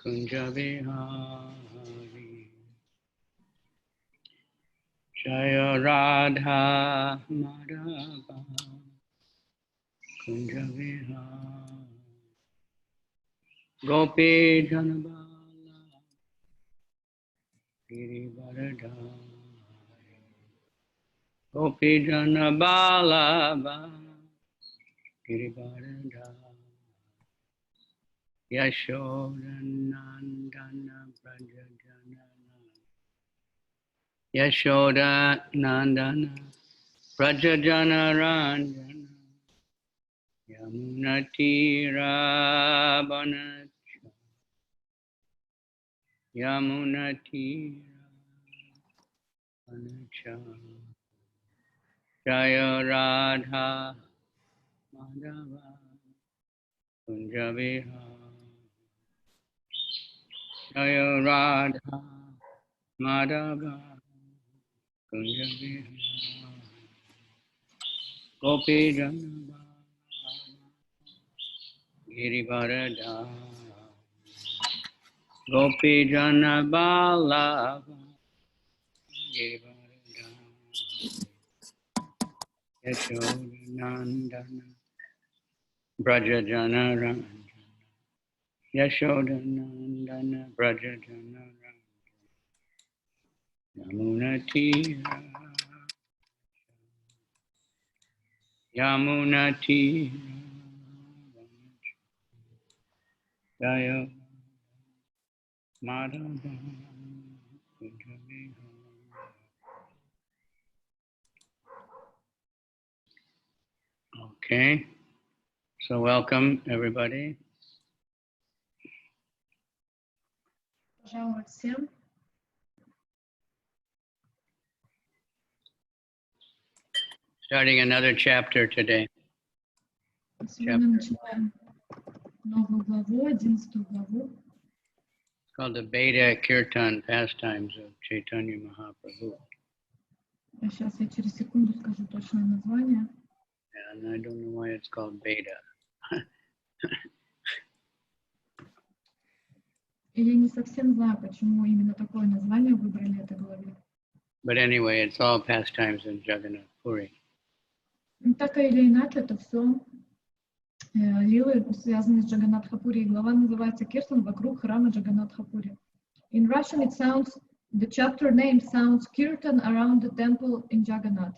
Kunja Vihari. Jaya Radha Madhava Kunja Vihari. Gopi Janabala Girivaradhari. Gopi Janabala Girivaradhari. Yashodanandana Prajajanana Yashodanandana Prajajana Ranjana Yamunatira Banacha Yamunatira Banacha Jaya Radha Madhava Kunja Vihari. Jaya Radha Madhava Kunja Vihari. Gopi Janabala Girivaradhari. Gopi Janabala Girivaradhari. Yashodanandana Brajajana Ranjana Yashodanandana Brajajana Ranjana Yamunatira Yamunatira Jaya Madhava Kunja Vihari. Okay, so welcome everybody. Пожаловать всем. Starting another chapter today. Сегодня начинаем новую главу, 11 главу. It's called the Veda Kirtan Pastimes of Chaitanya Mahaprabhu. Сейчас я через секунду скажу точное название. And I don't know why it's called Veda. И я не совсем знаю, почему именно такое название выбрали этой главе. But anyway, it's all pastimes in Jagannath Puri. Так или иначе, это все лилы, связанные с Джаганнатхапури. Глава называется «Киртан вокруг храма Джаганнатхапури». In Russian, it sounds, the chapter name sounds Kirtan around the temple in Jagannath.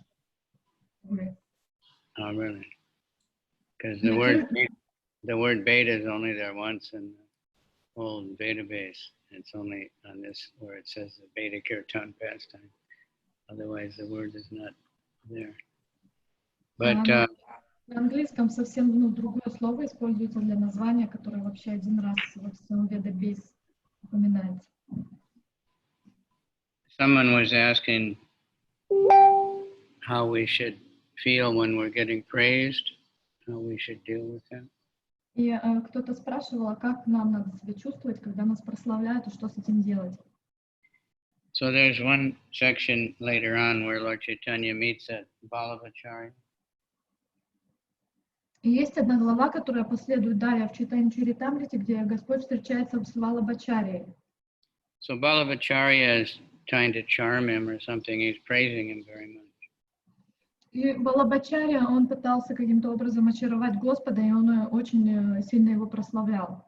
Oh, really? Because the word Veda is only there once in the whole Veda base. It's only on this where it says the Veda Kirtan pastime. Otherwise, the word is not there. But на английском совсем другое слово используется для названия, которое вообще один раз во всем Веда-бейс упоминается. Someone was asking how we should feel when we're getting praised, how we should deal with that. И кто-то спрашивал, а как нам надо себя чувствовать, когда нас прославляют, и что с этим делать? So there's one section later on where Lord Chaitanya meets at Balabhacharya. И есть одна глава, которая последует далее в Чайтанья-чаритамрите, где Господь встречается с Валабхачарьей. So Balabhacharya is trying to charm him or something. He's praising him very much. И Валабхачарья, он пытался каким-то образом очаровать Господа, и он очень сильно его прославлял.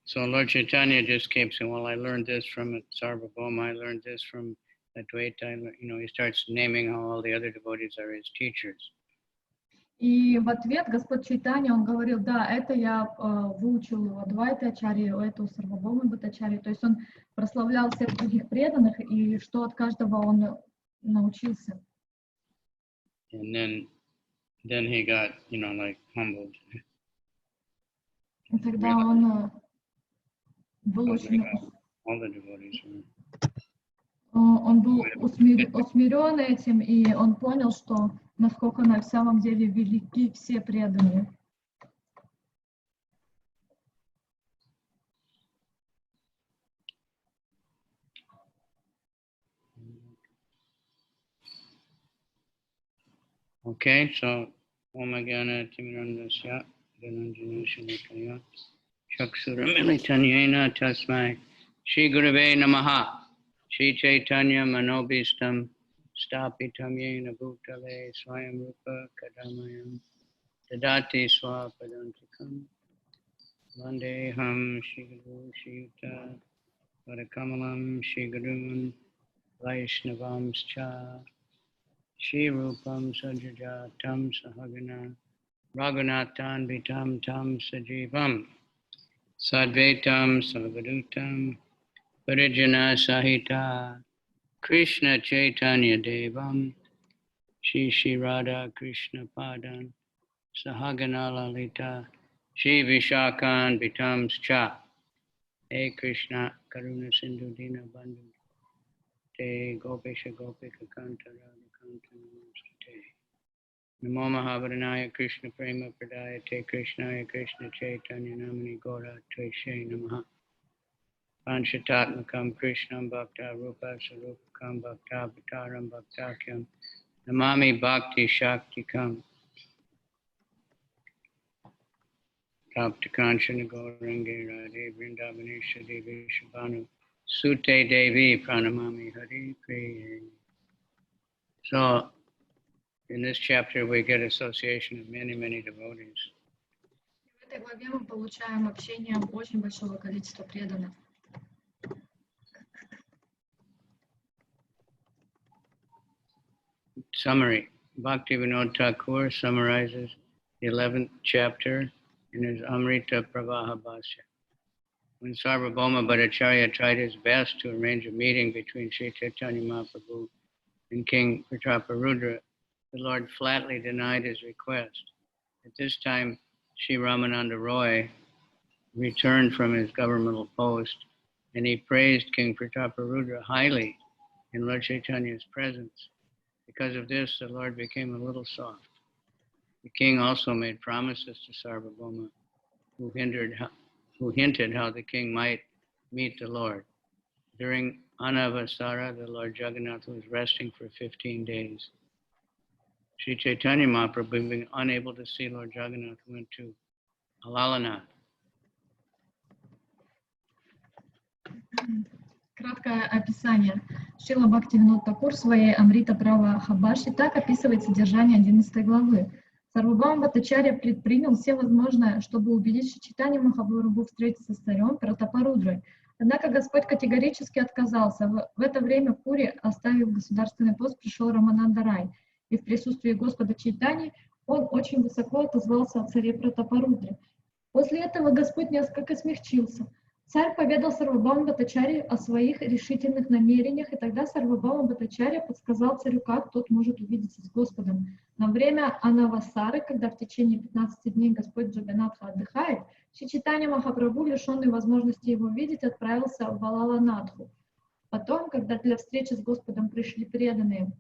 So Lord Chaitanya just keeps saying, well, I learned this from Sarvabhauma, I learned this from Advaita. You know, he starts naming how all the other devotees are his teachers. И в ответ Господь Чайтанья, он говорил, да, это я выучил у Адвайта Ачарьи, это у Сарвабхаумы Бхаттачарьи. То есть он прославлял всех других преданных, и что от каждого он научился. And then he got, you know, like humbled. И тогда он был очень... All the devotees were. Он был усмирен этим, и он понял, что насколько на самом деле велики все преданные. Okay, so Om Gyana Timirandasya Dhananjana Shanikaya Chaksuramilitanyena tasmai Shri Gurave Namaha Shri Chaitanya Manobhistam Stapitam Yena Bhutale Swayam Rupa Kadamayam Dadati Swapadantikam Vandeham Shri Guru Shri Yuta Vadakamalam Shri Gurun Vaishnavamscha Shri Rupam Sajajatam Sahagana Raghunathan Vitam Tam Sajivam Sadvaitam Savadutam Parijana Sahita Krishna Chaitanya Devam Shri Shri Radha Krishna Padan Sahagana Lalita Shri Vishakan Vitamscha Hey Krishna Karuna Sindhu Dina Bandhu Te Gopisha Gopika Kanta Radha Kanta Namaste Namo Mahavadhanaya Krishna Prema Pradaya Te Krishnaya Krishna Chaitanya Namani Gora Tveshe Namaha Panchatatmakam Krishnam Bhakta Rupa Sarupakam Bhakta Vataram Bhaktakyam Namami Bhakti Shaktikam Tapta Kanchana Gaurangi Radhe Vrindavaneshwari Devi Shabhanu Sute Devi Pranamami Hari Priye. So, in this chapter we get association of many, many devotees. В этой главе мы получаем общение очень большого количества преданных. Summary. Bhaktivinoda Thakur summarizes the 11th chapter in his Amrita Pravaha Bhashya. When Sarvabhauma Bhattacharya tried his best to arrange a meeting between Sri Chaitanya Mahaprabhu and King Prataparudra, the Lord flatly denied his request. At this time, Sri Ramananda Roy returned from his governmental post and he praised King Prataparudra highly in Lord Chaitanya's presence. Because of this, the Lord became a little soft. The king also made promises to Sarvabhauma, who hinted how the king might meet the Lord. During Anavasara, the Lord Jagannath was resting for 15 days. Sri Chaitanya Mahaprabhu, being unable to see Lord Jagannath, went to Alalanath. Краткое описание. Шрила Бхактивинода Тхакур в своей Амрита Праваха Бхашьи так описывает содержание 11 главы. Сарвабхаума Бхаттачарья предпринял все возможное, чтобы убедить Шри Чайтанью Махапрабху встретиться с царем Пратапарудрой. Однако Господь категорически отказался. В это время в Пури, оставив государственный пост, пришел Рамананда Рай. И в присутствии Господа Чайтаньи он очень высоко отозвался о царе Пратапарудре. После этого Господь несколько смягчился. Царь поведал Сарвабхауме Бхаттачарье о своих решительных намерениях, и тогда Сарвабхаума Бхаттачарья подсказал царю, как тот может увидеться с Господом. На время Анавасары, когда в течение 15 дней Господь Джаганатха отдыхает, Шри Чайтанья Махапрабху, лишенный возможности его видеть, отправился в Алаланадху. Потом, когда для встречи с Господом пришли преданные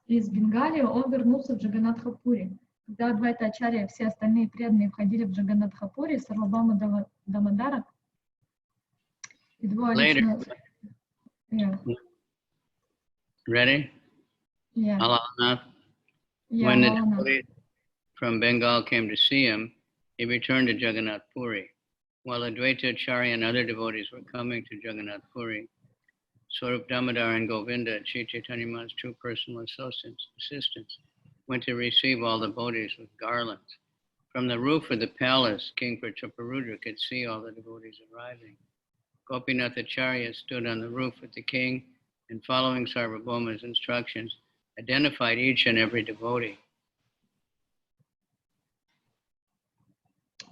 из Бенгалии, он вернулся в Джаганатхапури. Когда Адвайта-ачарья и все остальные преданные входили в Джаганатхапури, Сарвабхаума Дамодара и двое личных... Ready? Yeah. Alalanath. Yeah, When the Alalanath. devotees from Bengal came to see him, he returned to Jagannath Puri. While Advaita Acharya and other devotees were coming to Jagannath Puri, Swarup Damodar and Govinda, Sri Chaitanya Mahaprabhu's two personal assistants, went to receive all the devotees with garlands. From the roof of the palace, King Prataparudra could see all the devotees arriving. Gopinath Acharya stood on the roof with the king and, following Sarvabhauma's instructions, identified each and every devotee.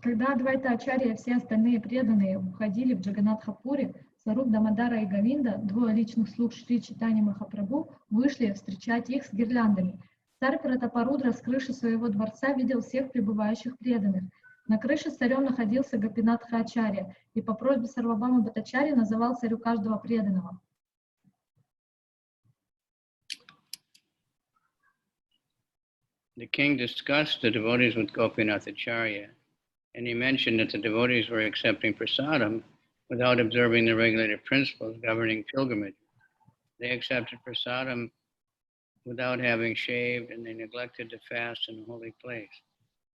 Когда Адвайта-ачарья и все остальные преданные входили в Джаганатхапури, Сваруб Дамодара и Говинда, двое личных слуг Шри Чайтаньи Махапрабху, вышли встречать их с гирляндами. Царь Пратапарудра с крыши своего дворца видел всех прибывающих преданных. На крыше с царем находился Гопинатха-ачарья и по просьбе Сарвабхаума Бхаттачарьи называл царю каждого преданного. The king discussed the devotees with Gopinath Acharya, and he mentioned that the devotees were accepting prasadam without observing the regulated principles governing pilgrimage. They accepted prasadam without having shaved, and they neglected to fast in a holy place.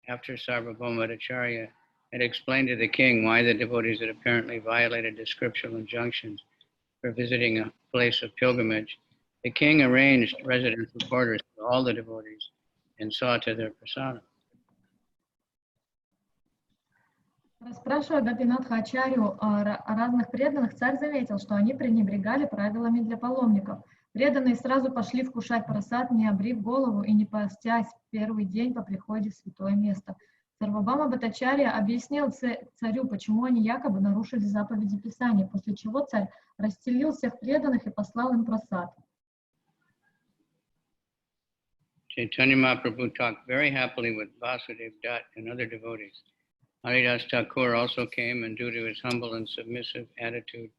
After Sarvabhauma Bhattacharya had explained to the king why the devotees had apparently violated the scriptural injunctions for visiting a place of pilgrimage, the king arranged residential quarters for all the devotees and saw to their prasadam. Расспрашивая Гопинатха Ачарью о разных преданных, царь заметил, что они пренебрегали правилами для паломников. Преданные сразу пошли вкушать прасад, не обрив голову и не постясь в первый день по приходе в святое место. Сарвабхаума Бхаттачарья объяснил царю, почему они якобы нарушили заповеди Писания, после чего царь расстелил всех преданных и послал им прасад. Chaitanya Mahaprabhu talked very happily with Vasudev Dutt and other devotees. Haridas Thakur also came, and due to his humble and submissive attitude,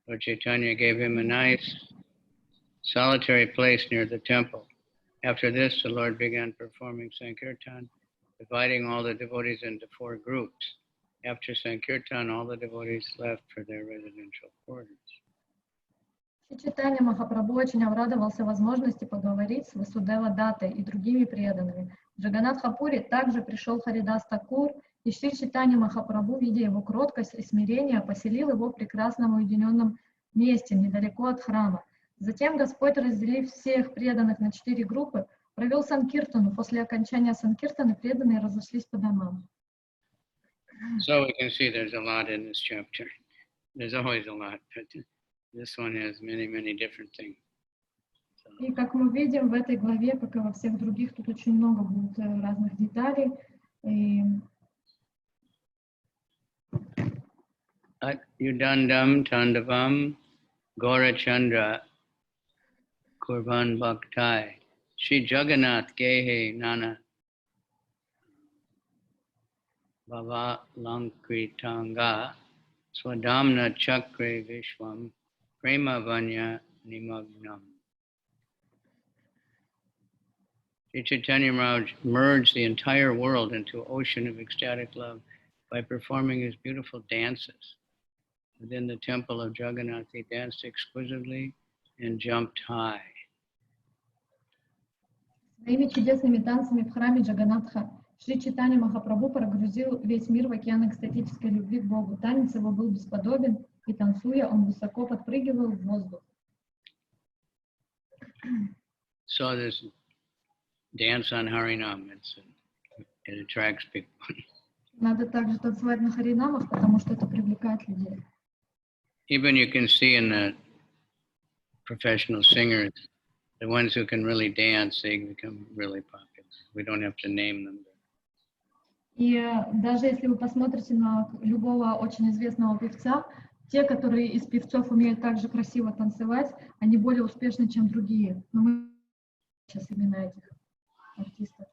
Lord Chaitanya gave him a nice solitary place near the temple. After this, the Lord began performing Sankirtan, dividing all the devotees into 4 groups. After Sankirtan, all the devotees left for their residential quarters. Чайтанья Махапрабху очень обрадовался возможности поговорить с Васудева Даттой и другими преданными. В Джаганнатхапуре также пришел Харидас Такур, и Шри Чайтанья Махапрабху, видя его кроткость и смирение, поселил его в прекрасном уединенном месте, недалеко от храма. Затем Господь, разделив всех преданных на 4 группы, провел Санкиртану. После окончания Санкиртаны преданные разошлись по домам. So we can see there's a lot in this chapter. There's always a lot, but this one has many, many different things. И как мы видим в этой главе, как и во всех других, тут очень много будет разных деталей. И... Yudandam Tandavam Gora Chandra Kurban Bhaktai Shri Jagannath Gehe Nana Bhava Lankritanga Swadamna Chakre Vishwam Prema Vanya Nimagnam. Sri Chaitanya Maharaj merged the entire world into an ocean of ecstatic love by performing his beautiful dances. Within the temple of Jagannath, he danced exquisitely and jumped high. Своими чудесными танцами в храме Джаганнатха Шри Чайтанья Махапрабху прогрузил весь мир в океан экстатической любви к Богу. Танец его был бесподобен, и танцуя, он высоко подпрыгивал в воздух. So this dance on Harinam, it attracts people. Надо также танцевать на харинамах, потому что это привлекает людей. Even you can see in the professional singers, the ones who can really dance, they become really popular. We don't have to name them. И даже если вы посмотрите на любого очень известного певца, те, которые из певцов умеют так же красиво танцевать, они более успешны, чем другие. Но мы сейчас имена этих артистов.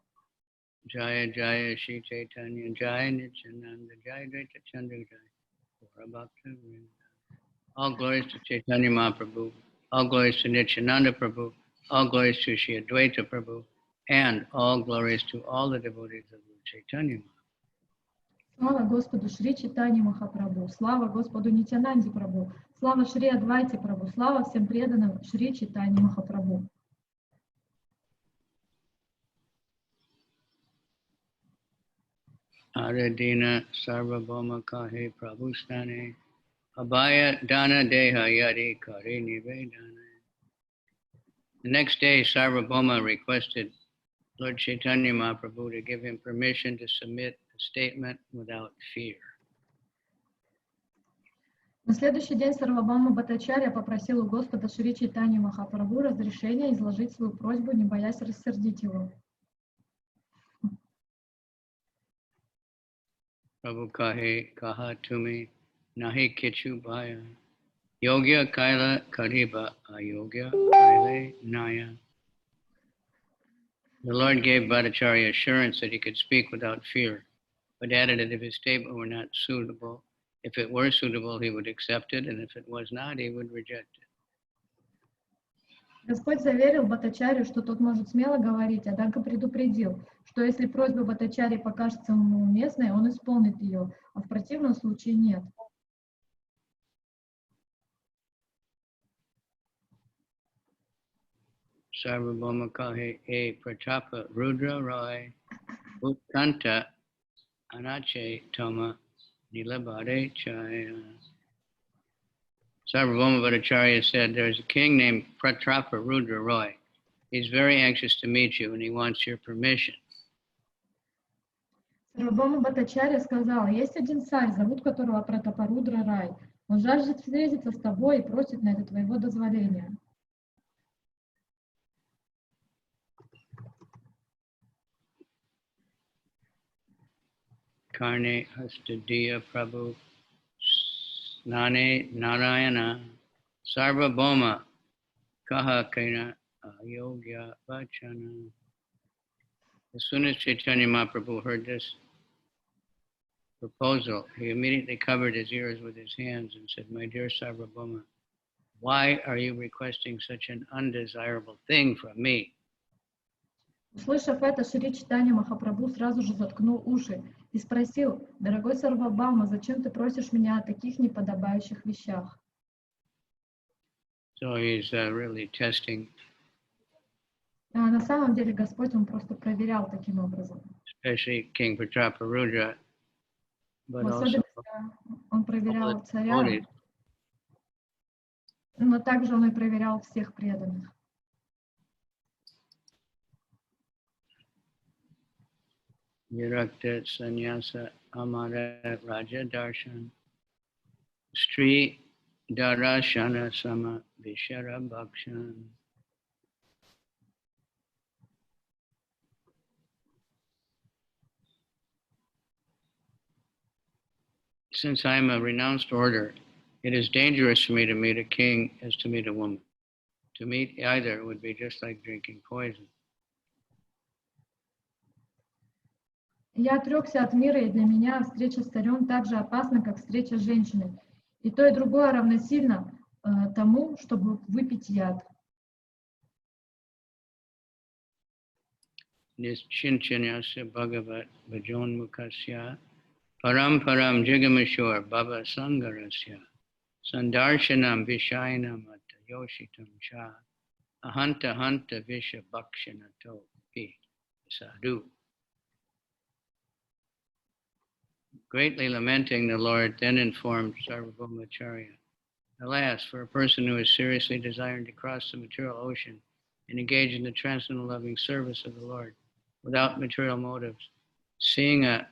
Jaya Jaya Shri Chaitanya Jaya Nityananda Jaya Dvaita Chandra Jaya Gaurabhakta Vrinda. All glories to Chaitanya Mahaprabhu, all glories to Nityananda Prabhu, all glories to Shri Advaita Prabhu, and all glories to all the devotees of Lord Chaitanya Mahaprabhu. Слава Господу Шри Чайтанье Махапрабху, слава Господу Нитянанде Прабху, слава Шри Адвайте Прабху, слава всем преданным Шри Чайтанье Махапрабху. Aradina Sarvabhauma Kahe Prabhu Stane Abhaya Dana Deha Yadi Kari Nivedana. The next day, Sarvabhauma requested Lord Chaitanya Mahaprabhu to give him permission to submit a statement without fear. На следующий день Сарвабхаума Бхаттачарья попросил у Господа Шри Чайтаньи Махапрабху разрешения изложить свою просьбу, не боясь рассердить его. Prabhu kaha tumi nahi kichu bhaya yogya kaila kariba ayogya kaile naya. The Lord gave Bhattacharya assurance that he could speak without fear, but added that if his statement were not suitable, if it were suitable, he would accept it, and if it was not, he would reject it. Господь заверил Бхаттачарью, что тот может смело говорить, однако предупредил, что если просьба Бхаттачарьи покажется ему уместной, он исполнит ее, а в противном случае нет. Sarvabhauma kahe e pratapa rudra roy utkanta anache tama Lila Bhattacharya. Sarvabhauma Bhattacharya said, there's a king named Pratrapa Rudra Roy. He's very anxious to meet you and he wants your permission. Сарвабхаума Бхаттачарья сказал, есть один царь, зовут которого Пратапарудра Рай. Он жаждет встретиться с тобой и просит на это твоего дозволения. Karne Hastadiya Prabhu Snane Narayana Sarvabhauma Kaha Kaina Ayogya Vachana. As soon as Chaitanya Mahaprabhu heard this proposal, he immediately covered his ears with his hands and said, my dear Sarvabhauma, why are you requesting such an undesirable thing from me? Услышав это, Шри Чайтанья Махапрабху сразу же заткнул уши и спросил, дорогой Сарвабхаума, зачем ты просишь меня о таких неподобающих вещах? So he's really testing, А на самом деле Господь, Он просто проверял таким образом. especially King Pratrapa Rudra, but В also особенности Он проверял all the царя, devotees. но также Он и проверял всех преданных. Virakta Sannyasa Amara Raja Darshan Sri Darashana Sama Vishara Bhakshan. Since I am a renounced order, it is dangerous for me to meet a king as to meet a woman. To meet either would be just like drinking poison. Я отрекся от мира, и для меня встреча с царем так же опасна, как встреча с женщиной. И то, и другое равносильно тому, чтобы выпить яд. Nischinchanasya Bhagavat Vajon Mukasya Param Param Jigamashur Baba Sangarasya Sandarshanam Vishayanam Atta Yoshitam Cha Ahanta Hanta Visha Bhakshanato Pi Sadhu. Greatly lamenting, the Lord then informed Sarvabhaumacharya, alas, for a person who is seriously desiring to cross the material ocean and engage in the transcendental loving service of the Lord without material motives, seeing a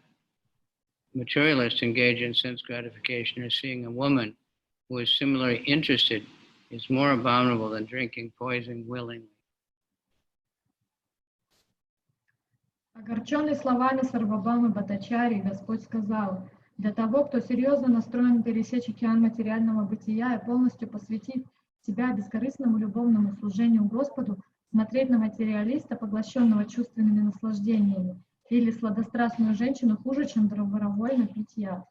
materialist engage in sense gratification or seeing a woman who is similarly interested is more abominable than drinking poison willingly. Огорченный словами Сарвабхаумы Бхаттачарьи, Господь сказал, для того, кто серьезно настроен пересечь океан материального бытия и полностью посвятить себя бескорыстному любовному служению Господу, смотреть на материалиста, поглощенного чувственными наслаждениями, или сладострастную женщину хуже, чем добровольно пить яд.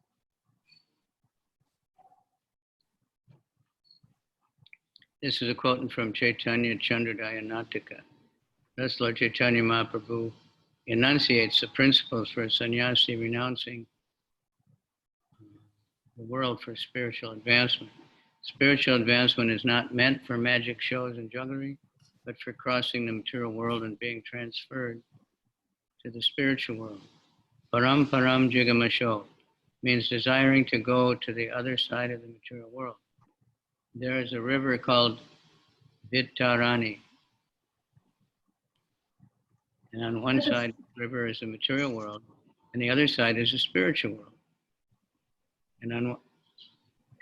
This is a quote from Chaitanya Chandrodaya Natika. Thus, Lord Chaitanya Mahaprabhu enunciates the principles for a sannyasi renouncing the world for spiritual advancement. Spiritual advancement is not meant for magic shows and jugglery, but for crossing the material world and being transferred to the spiritual world. Param Param Jigamasho means desiring to go to the other side of the material world. There is a river called Vittarani. And on one side of the river is the material world, and the other side is the spiritual world. And on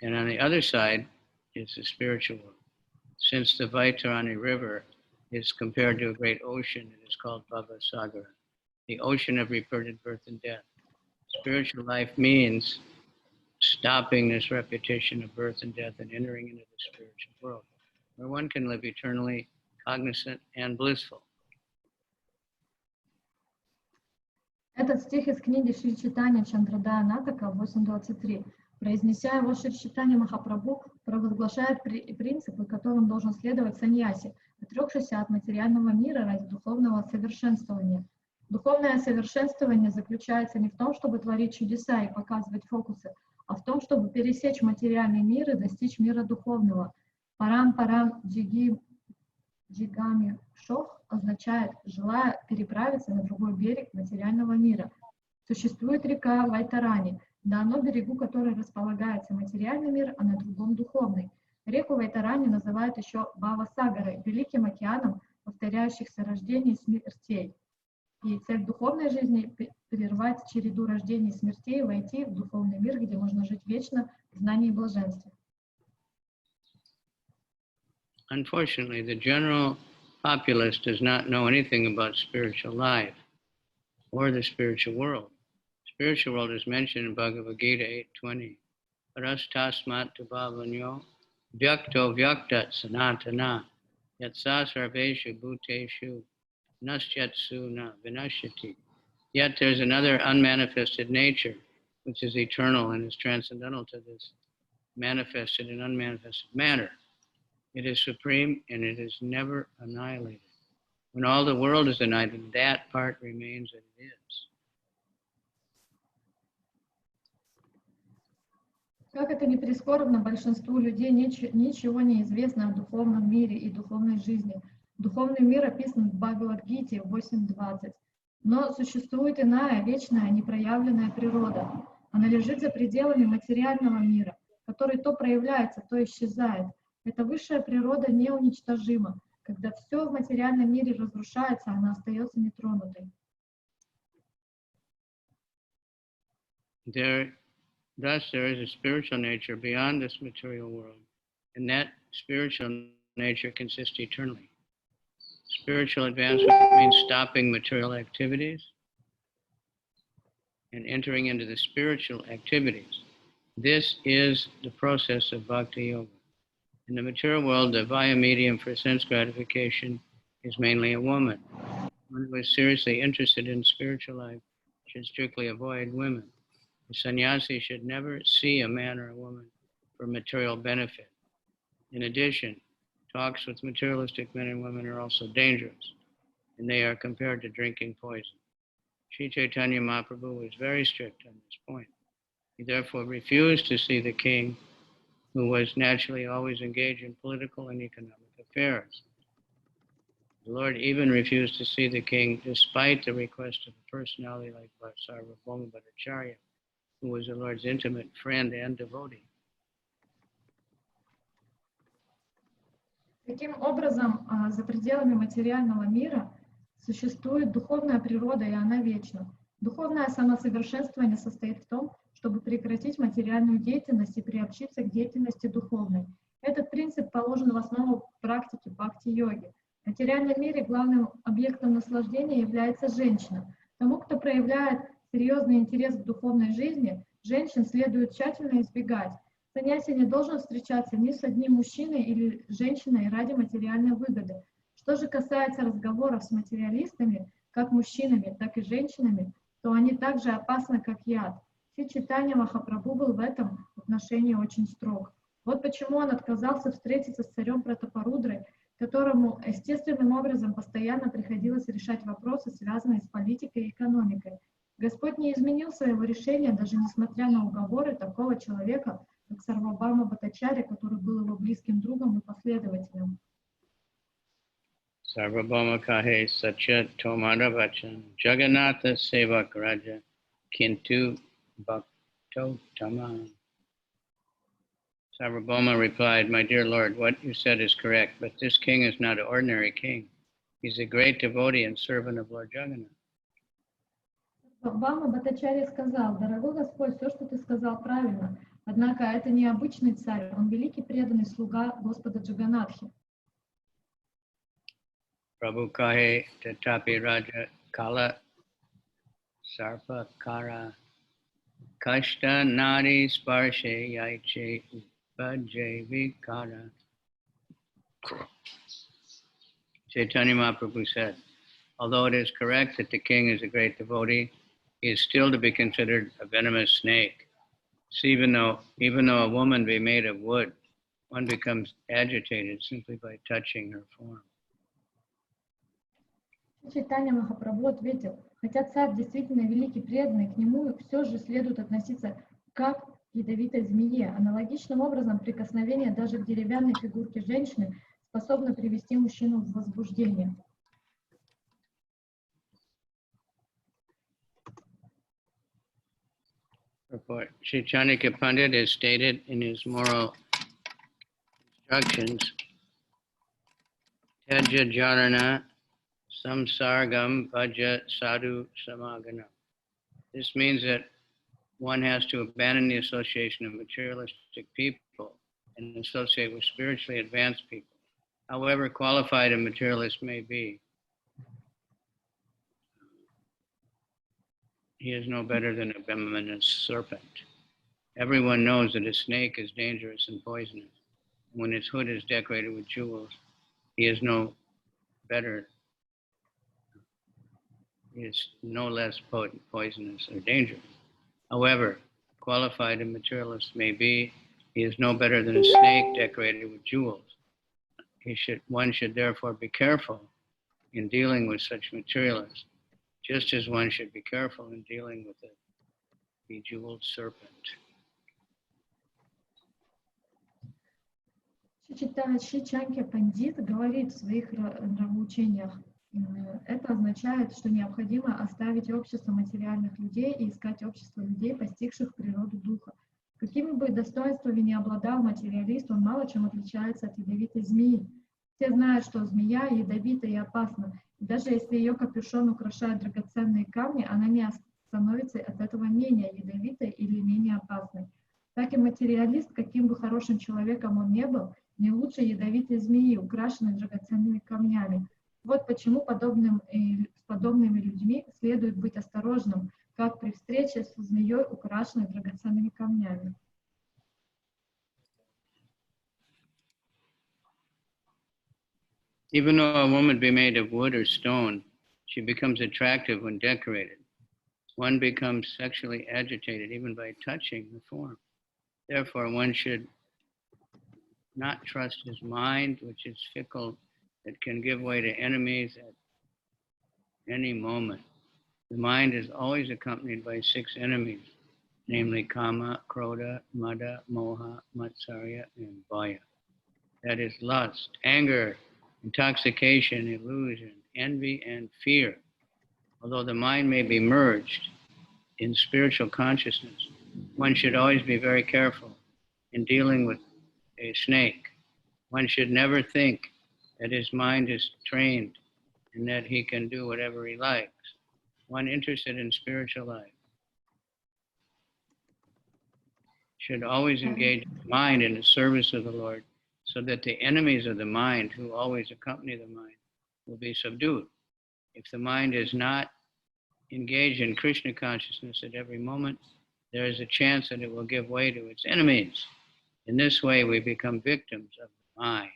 the other side is the spiritual world. Since the Vaitarani river is compared to a great ocean, it is called Bhava Sagara, the ocean of repeated birth and death. Spiritual life means stopping this repetition of birth and death and entering into the spiritual world, where one can live eternally cognizant and blissful. Этот стих из книги Шри Чайтанья Чандрадая Натака 8.23. Произнеся его, Шри Чайтанья Махапрабху провозглашает принципы, которым должен следовать саньяси, отрекшийся от материального мира ради духовного совершенствования. Духовное совершенствование заключается не в том, чтобы творить чудеса и показывать фокусы, а в том, чтобы пересечь материальный мир и достичь мира духовного. Парам-парам джигами шох означает, желая переправиться на другой берег материального мира. Существует река Вайтарани, на одном берегу которой располагается материальный мир, а на другом духовный. Реку Вайтарани называют еще Бава-Сагарой, великим океаном повторяющихся рождений и смертей. И цель духовной жизни — прервать череду рождений и смертей и войти в духовный мир, где можно жить вечно в знании и блаженстве. Unfortunately, the general populace does not know anything about spiritual life or the spiritual world. Spiritual world is mentioned in Bhagavad Gita 8:20. Parastasmat bhavanyo vyakto vyaktat sanatana yatsa sarveshu bhuteshu nasyatsu na vinashyati. Yet there's another unmanifested nature which is eternal and is transcendental to this manifested and unmanifested matter. It is supreme and it is never annihilated. When all the world is annihilated, that part remains as it is. Как это ни прискорбно, большинству людей ничего не известно о духовном мире и духовной жизни. Духовный мир описан в Бхагавад-гите 8.20. Но существует иная, вечная, непроявленная природа. Она лежит за пределами материального мира, который то проявляется, то исчезает. Эта высшая природа неуничтожима. Когда все в материальном мире разрушается, она остается нетронутой. Thus, there is a spiritual nature beyond this material world, and that spiritual nature consists eternally. Spiritual advancement means stopping material activities and entering into the spiritual activities. This is the process of Bhakti Yoga. In the material world, the via medium for sense gratification is mainly a woman. One who is seriously interested in spiritual life should strictly avoid women. The sannyasi should never see a man or a woman for material benefit. In addition, talks with materialistic men and women are also dangerous, and they are compared to drinking poison. Sri Chaitanya Mahaprabhu was very strict on this point. He therefore refused to see the king, who was naturally always engaged in political and economic affairs. The Lord even refused to see the king despite the request of a personality like Sarvabhauma Bhattacharya, who was the Lord's intimate friend and devotee. Таким образом, за пределами материального мира существует духовная природа, и она вечна. Духовное самосовершенствование состоит в том, чтобы прекратить материальную деятельность и приобщиться к деятельности духовной. Этот принцип положен в основу практики бхакти-йоги. В материальном мире главным объектом наслаждения является женщина. Тому, кто проявляет серьезный интерес к духовной жизни, женщин следует тщательно избегать. Саньяси не должен встречаться ни с одним мужчиной или женщиной ради материальной выгоды. Что же касается разговоров с материалистами, как мужчинами, так и женщинами, то они так же опасны, как яд. Шри Чайтанья Махапрабху был в этом отношении очень строг. Вот почему он отказался встретиться с царем Пратапарудрой, которому естественным образом постоянно приходилось решать вопросы, связанные с политикой и экономикой. Господь не изменил своего решения, даже несмотря на уговоры такого человека, как Сарвабхаума Бхаттачарья, который был его близким другом и последователем. Sarvabhauma kahe satya tomara vachan Jagannatha sevak raja kintu bhakto taman. Sarvabhauma replied, "My dear Lord, what you said is correct, but this king is not an ordinary king. He's a great devotee and servant of Lord Jagannath." Сарвабхаума Бхаттачарья сказал: «Дорогой Господь, все, что ты сказал, правильно. Однако это не обычный царь, он великий преданный слуга Господа Джаганатхи». Prabhu kahe tatapi raja kala sarpa kara kashta nari sparshe yaiche bhaje vikara. Chaitanya Mahaprabhu said, although it is correct that the king is a great devotee, he is still to be considered a venomous snake. So even though a woman be made of wood, one becomes agitated simply by touching her form. Чайтанья Махапрабху ответил: хотя царь действительно великий преданный, к нему все же следует относиться как к ядовитой змее. Аналогичным образом прикосновение даже к деревянной фигурке женщины способно привести мужчину в возбуждение. Report. Chaitanya Pandit has stated in his moral instructions, Tejya Jarana Samsargam Bhaja Sadhu Samagana. This means that one has to abandon the association of materialistic people and associate with spiritually advanced people, however qualified a materialist may be. He is no better than a venomous serpent. Everyone knows that a snake is dangerous and poisonous. When its hood is decorated with jewels, he is no better, he is no less potent, poisonous, or dangerous. However qualified a materialist may be, he is no better than a snake decorated with jewels. One should therefore be careful in dealing with such materialists, just as one should be careful in dealing with a bejeweled serpent. Шри Чанкья Пандит говорит в своих нравоучениях, это означает, что необходимо оставить общество материальных людей и искать общество людей, постигших природу духа. Какими бы достоинствами ни обладал материалист, он мало чем отличается от ядовитой змеи. Все знают, что змея ядовита и опасна, и даже если ее капюшон украшает драгоценные камни, она не становится от этого менее ядовитой или менее опасной. Так и материалист, каким бы хорошим человеком он ни был, не лучше ядовитой змеи, украшенной драгоценными камнями. Вот почему с подобными людьми следует быть осторожным, как при встрече со змеей, украшенной драгоценными камнями. Even though a woman be made of wood or stone, she becomes attractive when decorated. One becomes sexually agitated even by touching the form. Therefore, one should not trust his mind, which is fickle, that can give way to enemies at any moment. The mind is always accompanied by 6 enemies, namely Kama, Krodha, Mada, Moha, Matsarya, and Vaya. That is lust, anger, intoxication, illusion, envy, and fear. Although the mind may be merged in spiritual consciousness, one should always be very careful in dealing with a snake. One should never think that his mind is trained and that he can do whatever he likes. One interested in spiritual life should always engage his mind in the service of the Lord, so that the enemies of the mind, who always accompany the mind, will be subdued. If the mind is not engaged in Krishna consciousness at every moment, there is a chance that it will give way to its enemies. In this way, we become victims of the mind.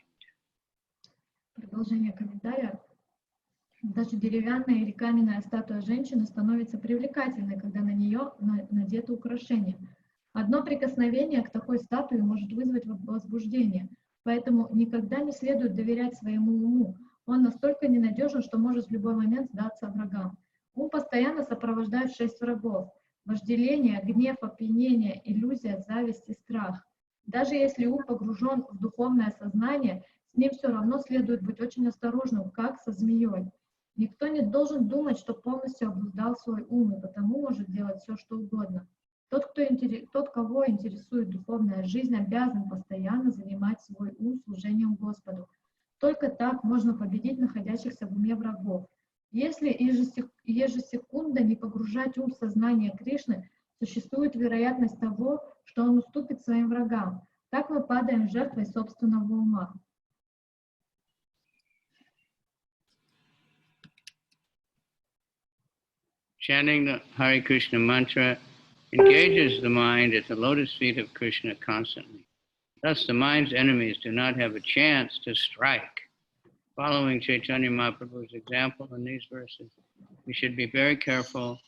Продолжение комментария. Даже деревянная или каменная статуя женщины становится привлекательной, когда на нее надето украшение. Одно прикосновение к такой статуе может вызвать возбуждение, поэтому никогда не следует доверять своему уму. Он настолько ненадежен, что может в любой момент сдаться врагам. Ум постоянно сопровождает 6 врагов: вожделение, гнев, опьянение, иллюзия, зависть и страх. Даже если ум погружен в духовное сознание, с ним все равно следует быть очень осторожным, как со змеей. Никто не должен думать, что полностью обуздал свой ум, и потому может делать все, что угодно. Тот, кого интересует духовная жизнь, обязан постоянно занимать свой ум служением Господу. Только так можно победить находящихся в уме врагов. Если ежесекундно не погружать ум в сознание Кришны, существует вероятность того, что он уступит своим врагам. Так мы падаем жертвой собственного ума. Chanting the Hare Krishna mantra engages the mind at the lotus feet of Krishna constantly. Thus, the mind's enemies do not have a chance to strike. Following Chaitanya Mahaprabhu's example in these verses, we should be very careful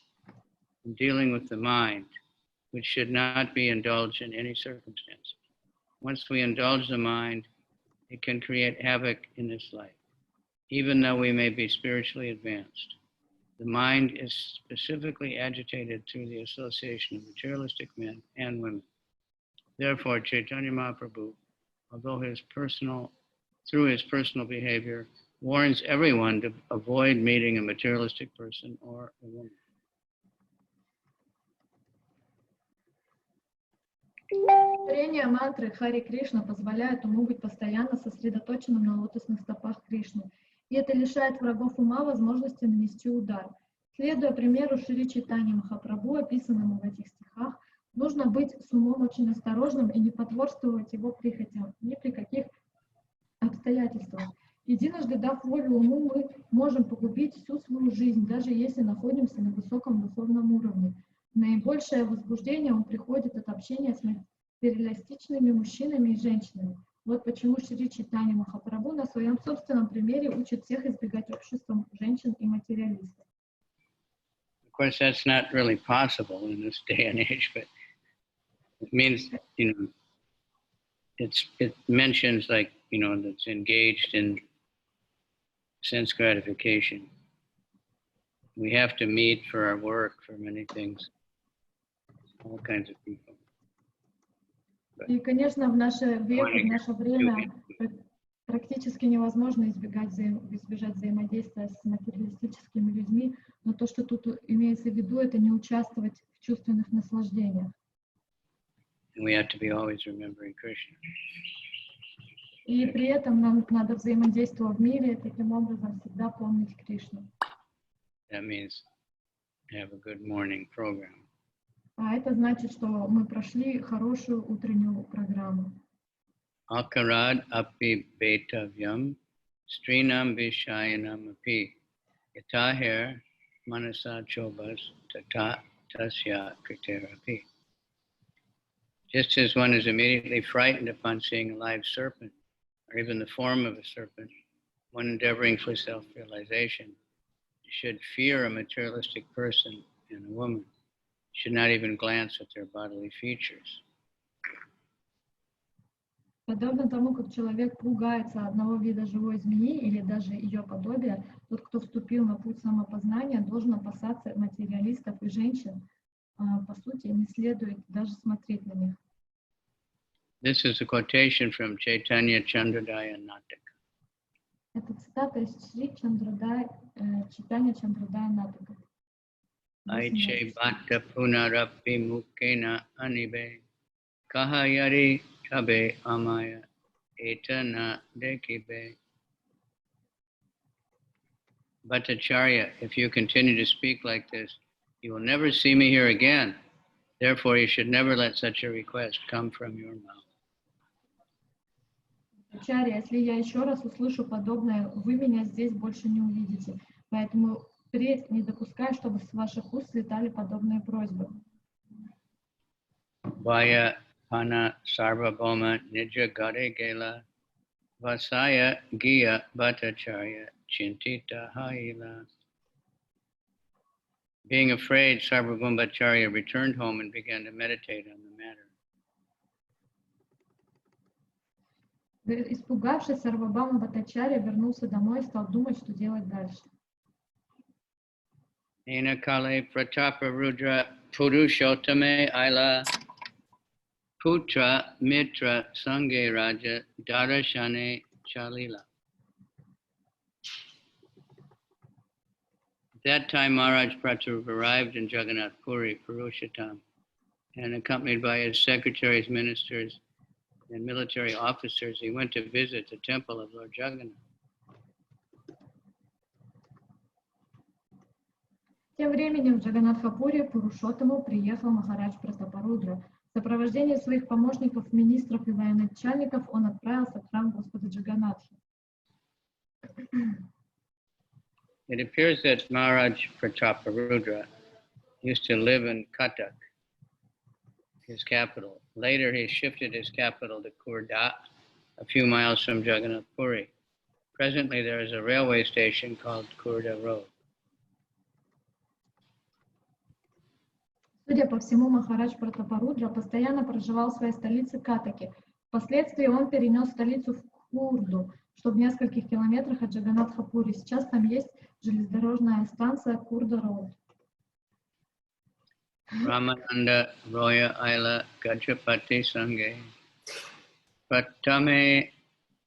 in dealing with the mind, which should not be indulged in any circumstances. Once we indulge the mind, it can create havoc in this life, even though we may be spiritually advanced. The mind is specifically agitated through the association of materialistic men and women. Therefore, Chaitanya Mahaprabhu, although through his personal behavior, warns everyone to avoid meeting a materialistic person or a woman. Повторение мантры Хари Кришна позволяет уму быть постоянно сосредоточенным на лотосных стопах Кришны, и это лишает врагов ума возможности нанести удар. Следуя примеру Шри Чайтаньи Махапрабху, описанному в этих стихах, нужно быть с умом очень осторожным и не потворствовать его прихотям ни при каких обстоятельствах. Единожды дав волю уму, мы можем погубить всю свою жизнь, даже если находимся на высоком духовном уровне. Наибольшее возбуждение он приходит от общения с материалистичными мужчинами и женщинами. Вот почему Шри Чайтанья Махапрабху на своем собственном примере учит всех избегать общества женщин и материалистов. Of course, that's not really possible in this day and age, but it means, it mentions like, that's engaged in sense gratification. We have to meet for our work, for many things, all kinds of people. И, конечно, в наше век, в наше время практически невозможно избежать взаимодействия с материалистическими людьми, но то, что тут имеется в виду, это не участвовать в чувственных наслаждениях. We have to be always remembering Krishna. И при этом нам надо взаимодействовать в мире, таким образом всегда помнить Кришну. That means have a good morning program. А это значит, что мы прошли хорошую утреннюю программу. Akarad api betavyam strinam vishayanam api yatahir manasa chobas tata tasya kriterapi. Just as one is immediately frightened upon seeing a live serpent, or even the form of a serpent, one endeavoring for self-realization should fear a materialistic person and a woman, should not even glance at their bodily features. Подобно тому, как человек пугается одного вида живой змеи или даже ее подобия, тот, кто вступил на путь самопознания, должен опасаться материалистов и женщин. По сути, не следует даже смотреть на них. This is a quotation from Chaitanya Chandrodaya Nataka. Это цитата из Шри Чайтанья Чандрадая Натака. Aiche bhatta punarapi mukena anibe kahayari tabe amaya etana dekibe. Bhattacharya, if you continue to speak like this, you will never see me here again. Therefore, you should never let such a request come from your mouth. Ачарья, если я еще раз услышу подобное, вы меня здесь больше не увидите. Поэтому впредь не допускай, чтобы с ваших уст слетали подобные просьбы. Vaya pana sarvabhoma nija gare gela vasaya giya bhattacharya chintita haila. Being afraid, Sarvabhaumacharya returned home and began to meditate on the matter. Испугавшись, Сарвабхаума Бхаттачарья вернулся домой и стал думать, что делать дальше. Ena kale pratapa rudra purushottame aila putra mitra sange raja darashane chalila. At that time, Maharaj Pratap arrived in Jagannath Puri, Purushottam, and accompanied by his secretaries, ministers, and military officers, he went to visit the temple of Lord Jagannath. Тем временем в Джаганнатхапуре Пурушоттаму приехал Махарадж Пратапарудра. В сопровождении своих помощников, министров и военачальников он отправился в храм Господа Джаганнатхи. It appears that Maharaj Prataparudra used to live in Cuttack, his capital. Later, he shifted his capital to Khurda, a few miles from Jagannath Puri. Presently, there is a railway station called Khurda Road. Судя по всему, Махарадж Пратапарудра постоянно проживал в своей столице Каттаке. Впоследствии он перенес столицу в Хурду, что в нескольких километрах от Джаганнатхапури. Сейчас там есть железнодорожная станция Khurda-Road. Ramananda Roya Aila Gajapati Sange Pratame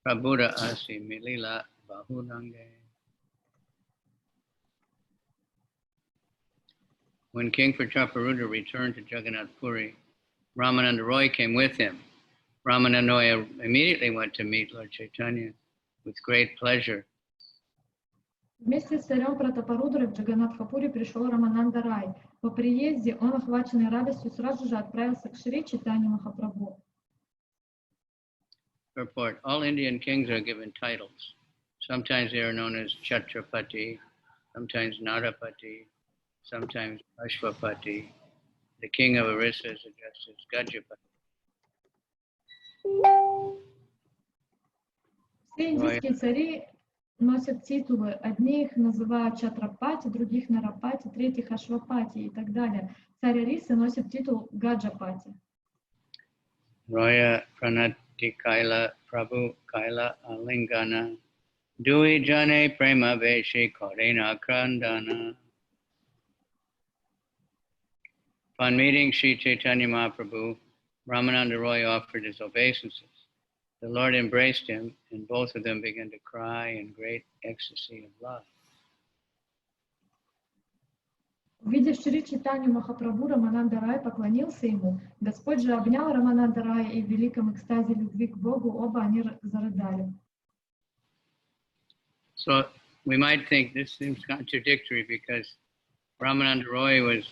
Prabhuda Asi Milila Bahudange. When King Prataparudra returned to Jagannath Puri, Ramananda Roy came with him. Ramananda Roy immediately went to meet Lord Chaitanya with great pleasure. Вместе с царем Пратапарудрой в Джаганатхапуре пришел Рамананда Рай. По приезде он, охваченный радостью, сразу же отправился к Шри Чайтанье Махапрабху. Purport: all Indian kings are given titles. Sometimes they are known as Chhatrapati, sometimes Narapati, sometimes Ashwapati. The king of Orissa is addressed as Gajapati. Все индийские цари носят титулы. Одни их называют Чатрапати, других Нарапати, третьих Ашвапати и так далее. Царь Орисы носит титул Гаджапати. Roya Pranati Kaila Prabhu Kaila Alingana Dui Jane Prema Veshi Korina Krandana. Upon meeting Sri Chaitanya Mahaprabhu, Ramananda Roy offered his obeisances. The Lord embraced him, and both of them began to cry in great ecstasy of love. Увидев Шри Чайтанью Махапрабху, Рамананда Рай поклонился ему. Господь же обнял Рамананда Рая, и в великом экстазе любви к Богу оба они зарыдали. So we might think this seems contradictory because Ramananda Roy was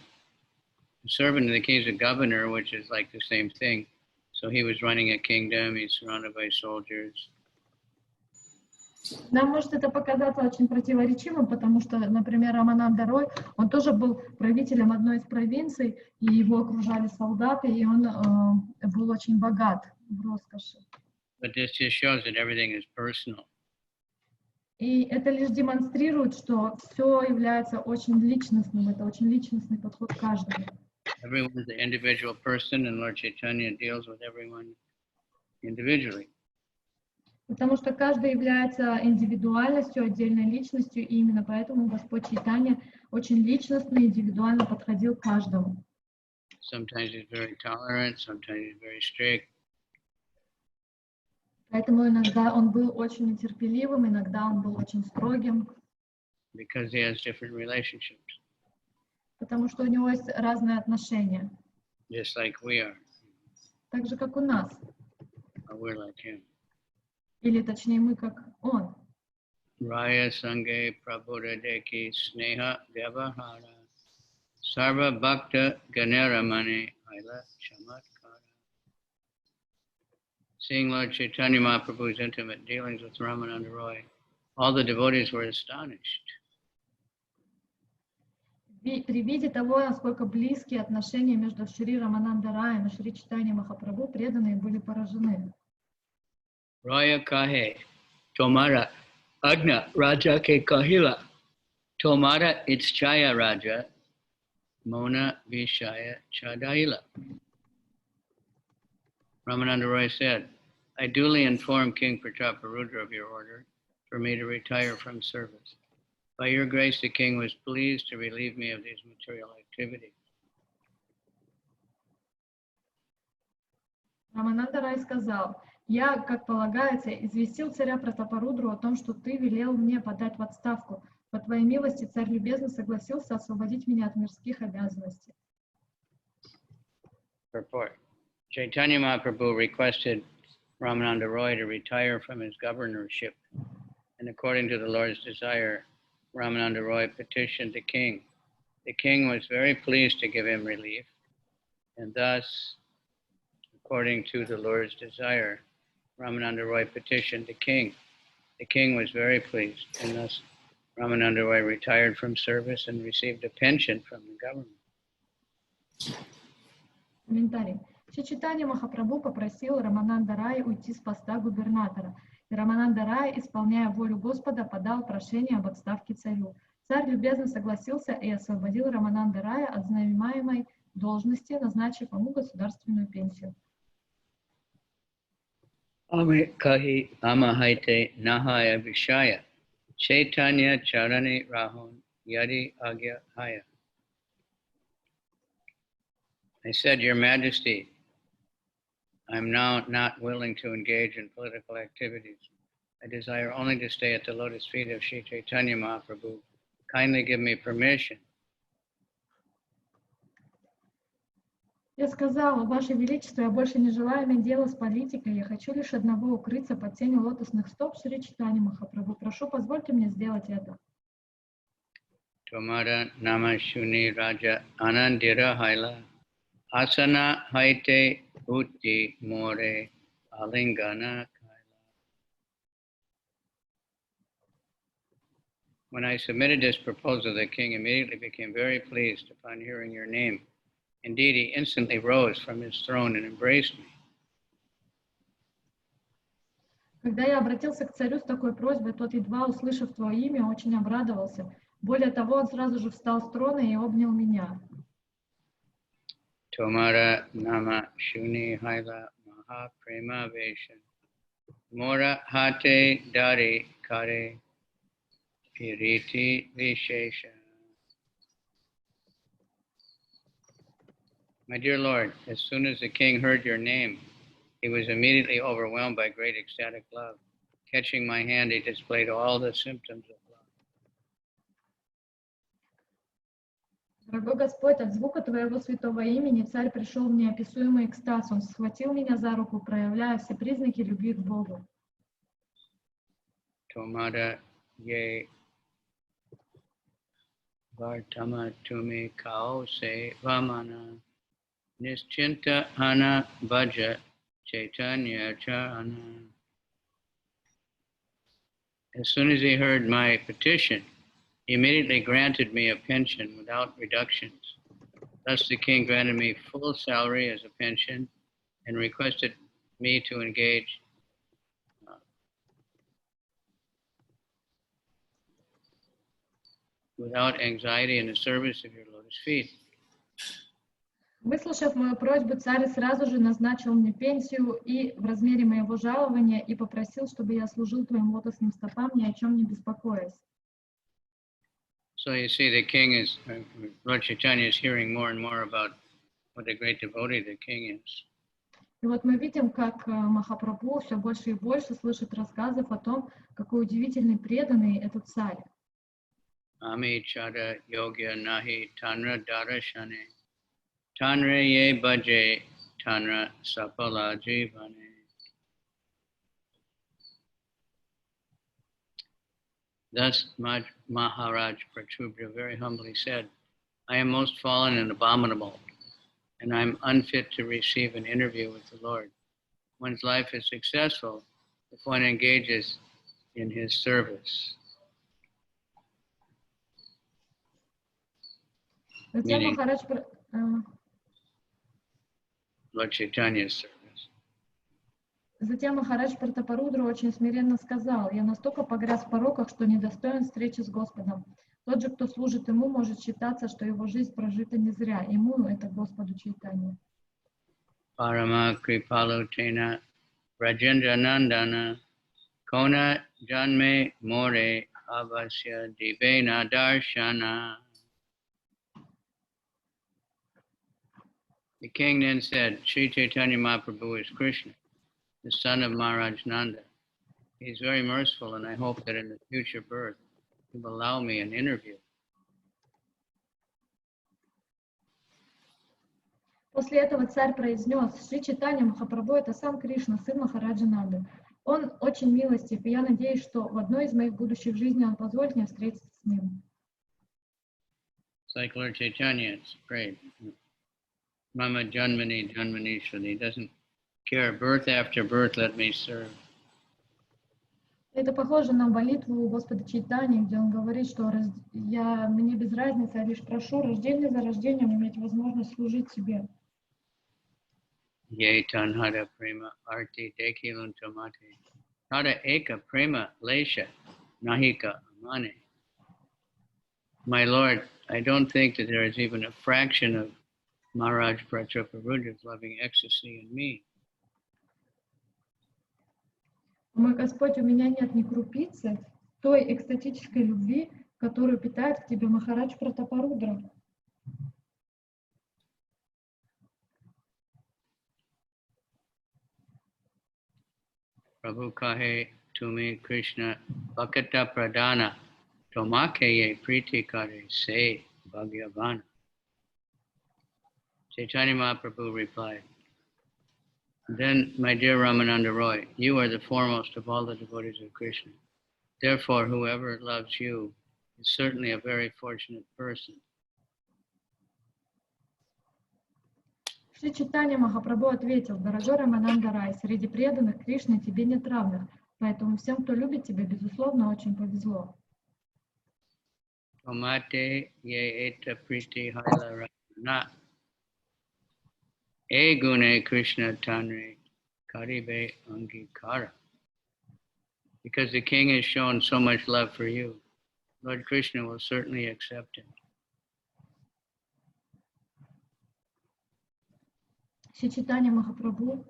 a servant of the king's a governor, which is like the same thing. So he was running a kingdom, he's surrounded by soldiers. Нам может это показаться очень противоречивым, потому что, например, Рамананда Рой, он тоже был правителем одной из провинций, и его окружали солдаты, и он был очень богат в роскоши. But this just shows that everything is personal. И это лишь демонстрирует, что все является очень личностным, это очень личностный подход к каждому. Everyone is an individual person, and Lord Chaitanya deals with everyone individually. Потому что каждый является индивидуальностью, отдельной личностью, и именно поэтому Господь Чайтанья очень личностно, индивидуально подходил к каждому. Sometimes he's very tolerant, sometimes he's very strict. Поэтому иногда он был очень нетерпеливым, иногда он был очень строгим. Because he has different relationships, Потому что у него есть разные отношения. just like we are, Так же, как у нас. or we're like him. Или точнее, мы как он. Raya Sange Prabhuda Deki Sneha Vyavahara Sarva Bhakta Ganeramani Aila Chamatkara. Seeing Lord Chaitanya Mahaprabhu's intimate dealings with Ramananda Roy, all the devotees were astonished. При виде того, насколько близкие отношения между Шри Рамананда Раем и Шри Чайтанья Махапрабху, преданные были поражены. Raya Kahe Tomara Agna Raja Ke Kahila Tomara Itchaya Raja Mona Vishaya Chadaila. Ramananda Roy said, I duly informed King Prataparudra of your order for me to retire from service. By your grace, the king was pleased to relieve me of these material activities. Рамананда Рай сказал: «Я, как полагается, известил царя Пратапарудру о том, что ты велел мне подать в отставку. По твоей милости царь любезно согласился освободить меня от мирских обязанностей». Purport. Chaitanya Mahaprabhu requested Ramananda Roy to retire from his governorship, and according to the Lord's desire, Ramananda Roy petitioned the king. The king was very pleased to give him relief, and thus, according to the Lord's desire, Ramananda Roy petitioned the king. The king was very pleased, and thus Ramananda Roy retired from service and received a pension from the government. Комментарий. Шри Чайтанья Махапрабху попросил Рамананда Рая уйти с поста губернатора, и Рамананда Рай, исполняя волю Господа, подал прошение об отставке царю. Царь любезно согласился и освободил Рамананда Рая от занимаемой должности, назначив ему государственную пенсию. Ame kahi amahaite nahaya vishaya Chaitanya charani rahon yadi agya haya. I said, Your Majesty, I'm now not willing to engage in political activities. I desire only to stay at the lotus feet of Sri Chaitanya Mahaprabhu. Kindly give me permission. Я сказала: Ваше Величество, я больше не желаю иметь дело с политикой, я хочу лишь одного — укрыться под тенью лотосных стоп Шри Чайтаньи Махапрабху. Прошу, позвольте мне сделать это. Tomara nama shuni raja anandira haila asana haite utti more alingana kaila. When I submitted this proposal, the king immediately became very pleased upon hearing your name. Indeed, he instantly rose from his throne and embraced me. Когда я обратился к царю с такой просьбой, тот, едва услышав твое имя, очень обрадовался. Более того, он сразу же встал с трона и обнял меня. Tomara nama shuni haila maha prema vesha mora hate dari kare piriti vishesha. My dear Lord, as soon as the king heard your name, he was immediately overwhelmed by great ecstatic love. Catching my hand, he displayed all the symptoms of love. Дорогой Господь, от звука Твоего святого имени царь пришел в неописуемый экстаз. Он схватил меня за руку, проявляя все признаки любви к Богу. Tomada ye vartama tumi kao se vamana nischinta hana bhaja chaitanya charana. As soon as he heard my petition, he immediately granted me a pension without reductions. Thus the king granted me full salary as a pension and requested me to engage without anxiety in the service of your lotus feet. Выслушав мою просьбу, царь сразу же назначил мне пенсию и в размере моего жалования и попросил, чтобы я служил Твоим лотосным стопам, ни о чем не беспокоясь. So you see, the king is, Lord Chaitanya is hearing more and more about what a great devotee the king is. И вот мы видим, как Махапрабху все больше и больше слышит рассказов о том, какой удивительный преданный этот царь. Ami chada yogya nahi tanra darashane tanra ye bhaje tanra sapala jivane. Thus Maharaj Pratubhya very humbly said, I am most fallen and abominable, and I am unfit to receive an interview with the Lord. One's life is successful if one engages in his service. Затем Meaning Махарадж, Lord Chaitanya's service. затем Махарадж Пратапарудра очень смиренно сказал: «Я настолько погряз в пороках, что недостоин встречи с Господом. Тот же, кто служит Ему, может считаться, что его жизнь прожита не зря. Ему — это Господу Чайтанье». Parama kripalu tena Rajendra Nandana Kona Janme More Avasya Divena Darshana. The king then said, Sri Chaitanya Mahaprabhu is Krishna, the son of Maharaj Nanda. He is very merciful, and I hope that in the future birth he will allow me an interview. После этого царь произнес: «Шри Чайтанья Махапрабху — это сам Кришна, сын Махараджа Нанды. Он очень милостив, и я надеюсь, что в одной из моих будущих жизней он позволит мне встретиться с ним». It's like Lord Chaitanya, it's great. Mama Janmani Janmanishwari, he doesn't care. Birth after birth, let me serve. Это похоже на молитву Господа Чайтаньи, где он говорит, что мне без разницы, я лишь прошу рождение за рождением иметь возможность служить тебе. Ye tanhara prema arti dekilun tomate. Tata eka prema lesha nahika amane. My Lord, I don't think that there is even a fraction of Maharaj Prataparadra's loving ecstasy in me. Мой Господь, у меня нет ни крупицы той экстатической любви, которую питает к тебе Махарадж Пратапарудра. Prabhu kahe tumi Krishna bhakata pradana tomake ye priti kare se bhagyavana. Chaitanya Mahaprabhu replied, then, my dear Ramananda Roy, you are the foremost of all the devotees of Krishna. Therefore, whoever loves you is certainly a very fortunate person. Шри Чайтанья Махапрабху ответил: дорогой Рамананда Рай, среди преданных Кришны тебе нет равных, поэтому всем, кто любит тебя, безусловно, очень повезло. Tomate ye eta priti haila rana. E gune Krishna tanre karibe angikara. Because the king has shown so much love for you, Lord Krishna will certainly accept it. Шри Чайтанья Махапрабху,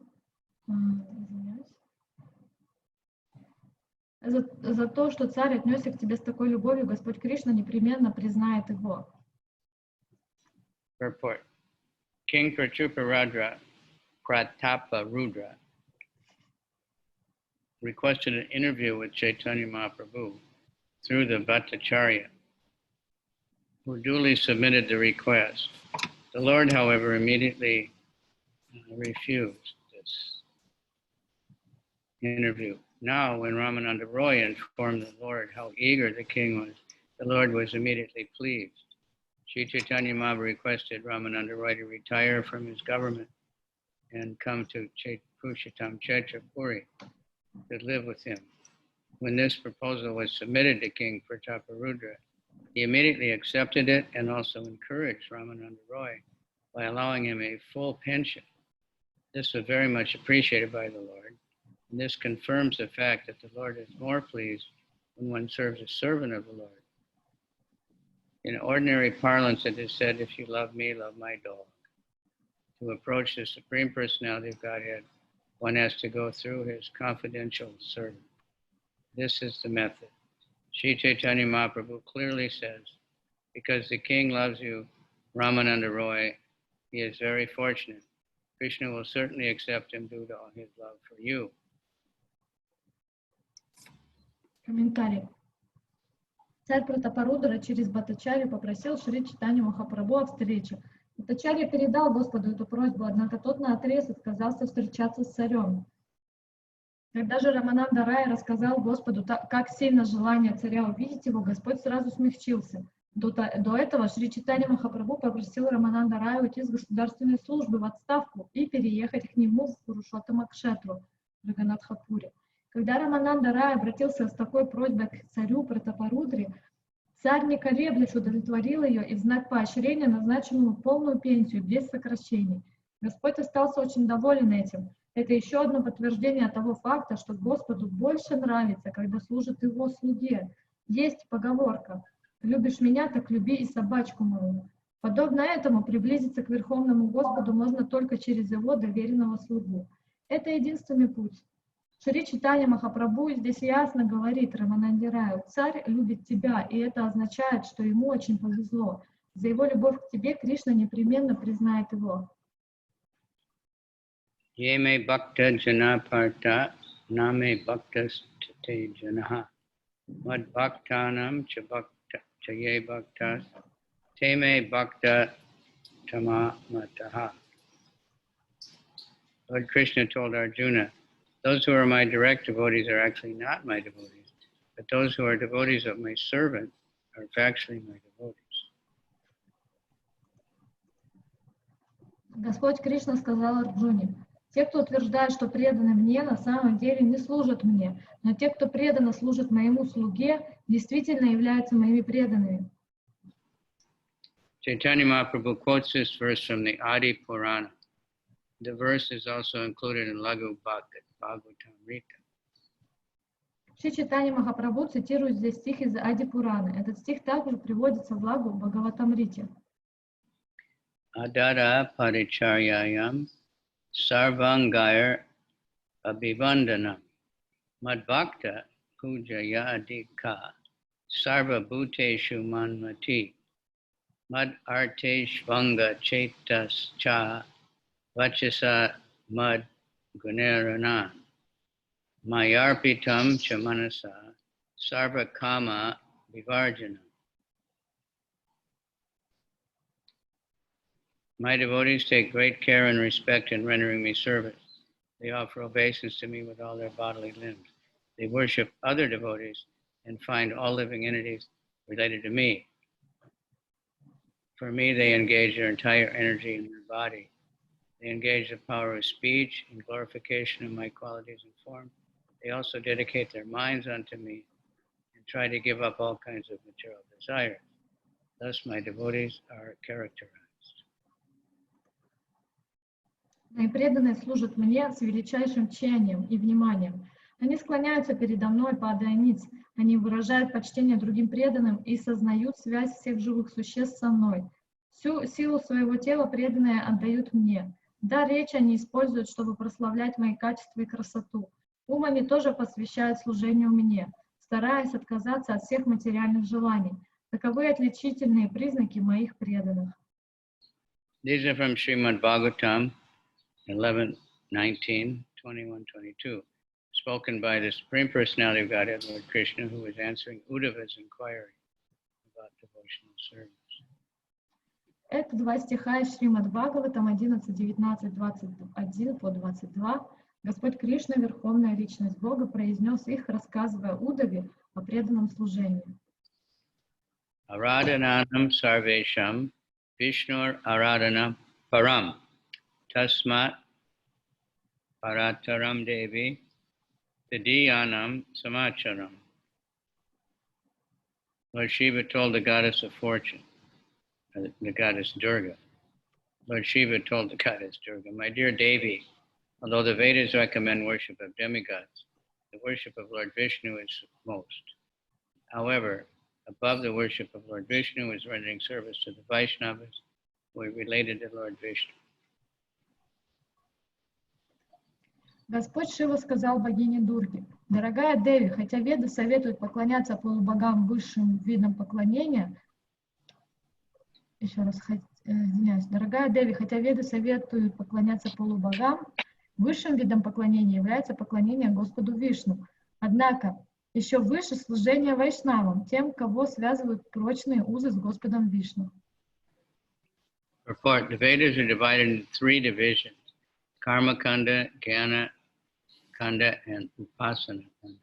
за то, что царь отнесся к тебе с такой любовью, Господь Кришна непременно признает его. Purport. King Pratapa Rudra requested an interview with Chaitanya Mahaprabhu through the Bhattacharya, who duly submitted the request. The Lord, however, immediately refused this interview. Now, when Ramananda Roy informed the Lord how eager the king was, the Lord was immediately pleased. Sri Chaitanya Mahaprabhu requested Ramananda Roy to retire from his government and come to Purushottam Kshetra Puri to live with him. When this proposal was submitted to King Prataparudra, he immediately accepted it and also encouraged Ramananda Roy by allowing him a full pension. This was very much appreciated by the Lord. And this confirms the fact that the Lord is more pleased when one serves a servant of the Lord. In ordinary parlance, it is said, if you love me, love my dog. To approach the Supreme Personality of Godhead, one has to go through his confidential servant. This is the method. Sri Chaitanya Mahaprabhu clearly says, because the king loves you, Ramananda Roy, he is very fortunate. Krishna will certainly accept him due to all his love for you. Комментарий. Царь Пратапарудра через Бхаттачарью попросил Шри Чайтанью Махапрабху о встрече. Бхаттачарья передал Господу эту просьбу, однако тот наотрез отказался встречаться с царем. Когда же Рамананда Рай рассказал Господу, как сильно желание царя увидеть его, Господь сразу смягчился. До этого Шри Чайтанья Махапрабху попросил Рамананда Рая уйти с государственной службы в отставку и переехать к нему в Пурушоттама Кшетру, Джаганатхапуре. Когда Рамананда Рай обратился с такой просьбой к царю Пратапарудре, царь, не колеблясь, удовлетворил ее и в знак поощрения назначил ему полную пенсию, без сокращений. Господь остался очень доволен этим. Это еще одно подтверждение того факта, что Господу больше нравится, когда служит его слуге. Есть поговорка: «Любишь меня, так люби и собачку мою». Подобно этому приблизиться к Верховному Господу можно только через его доверенного слугу. Это единственный путь. Шри Чайтанья Махапрабху здесь ясно говорит Рамананде Раю: царь любит тебя, и это означает, что ему очень повезло. За его любовь к тебе Кришна непременно признает его. Yeme bhakta jana parta name bhaktas te janaha mad bhaktanam cha bhakta cha ye bhaktas teme bhakta tama mataha. Lord Krishna told Arjuna, those who are my direct devotees are actually not my devotees, but those who are devotees of my servant are actually my devotees. Господь Кришна сказал Арджуне: те, кто утверждает, что преданы мне, на самом деле не служат мне, но те, кто преданно служит моему слуге, действительно являются моими преданными. Chaitanya Mahaprabhu quotes this verse from the Adi Purana. The verse is also included in Laghu Bhagavatamrita. Шри Чайтанья Махапрабху цитирует здесь стих из Ади Пураны. Этот стих также приводится в Лагу Бхагаватамрите. Adara paricharyayam sarvangayar abhivandanam madbhakta pujayadika sarva bhuteshu manmati mad arteshvanga chetas cha vachasa mad gunaranan mayarpitam cha manasa sarva kama vivarjanam. My devotees take great care and respect in rendering me service. They offer obeisance to me with all their bodily limbs. They worship other devotees and find all living entities related to me. For me, they engage their entire energy in their body. They engage the power of speech and glorification of my qualities and form. They also dedicate their minds unto me and try to give up all kinds of material desires. Thus, my devotees are characterized. Мои преданные служат мне с величайшим тщанием и вниманием. Они склоняются передо мной, падая ниц. Они выражают почтение другим преданным и сознают связь всех живых существ со мной. Всю силу своего тела преданные отдают мне. Да, речь они используют, чтобы прославлять мои качества и красоту. Ум они тоже посвящают служению мне, стараясь отказаться от всех материальных желаний. Таковы отличительные признаки моих преданных. These are from Srimad Bhagavatam 11, 19, 21, 22, spoken by the Supreme Personality of Godhead, Lord Krishna, who was answering Uddhava's inquiry about devotional service. Это два стиха из Шримад Бхагаватам 11, 19, 21 по 22. Господь Кришна, Верховная Личность Бога, произнес их, рассказывая Уддаве о преданном служении. Aradhananam sarvesham Vishnur aradhanam param tasmat parataram devi tadiyanam samacharam. Lord Shiva told the goddess of fortune, the goddess Durga. Lord Shiva told the goddess Durga, my dear Devi, although the Vedas recommend worship of demigods, the worship of Lord Vishnu is most. However, above the worship of Lord Vishnu is rendering service to the Vaishnavas who are related to Lord Vishnu. Господь Шива сказал богине Дурге: «Дорогая Деви, хотя Веды советуют поклоняться полубогам высшим видам поклонения, извиняюсь, дорогая Деви, хотя Веды советуют поклоняться полубогам, высшим видом поклонения является поклонение Господу Вишну. Однако еще выше служение вайшнавам, тем, кого связывают прочные узы с Господом Вишну». Report: the Vedas are divided into three divisions: Karma Kanda, Jnana Kanda, and Upasana Kanda.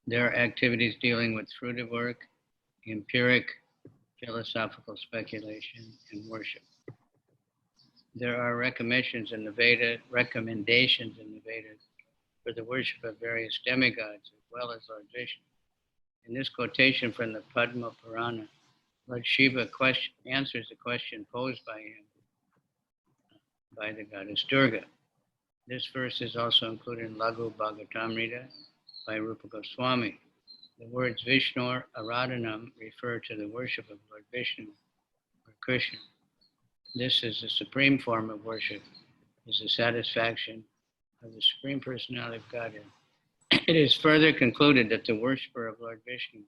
There are activities dealing with fruitive work, empiric, philosophical speculation, and worship. There are recommendations in the Vedas for the worship of various demigods as well as Lord Vishnu. In this quotation from the Padma Purana, Lord Shiva answers the question posed by him by the goddess Durga. This verse is also included in Laghu Bhagavatamrita by Rupa Goswami. The words Vishnu Aradhanam refer to the worship of Lord Vishnu or Krishna. This is the supreme form of worship, is the satisfaction of the Supreme Personality of Godhead. It is further concluded that the worshipper of Lord Vishnu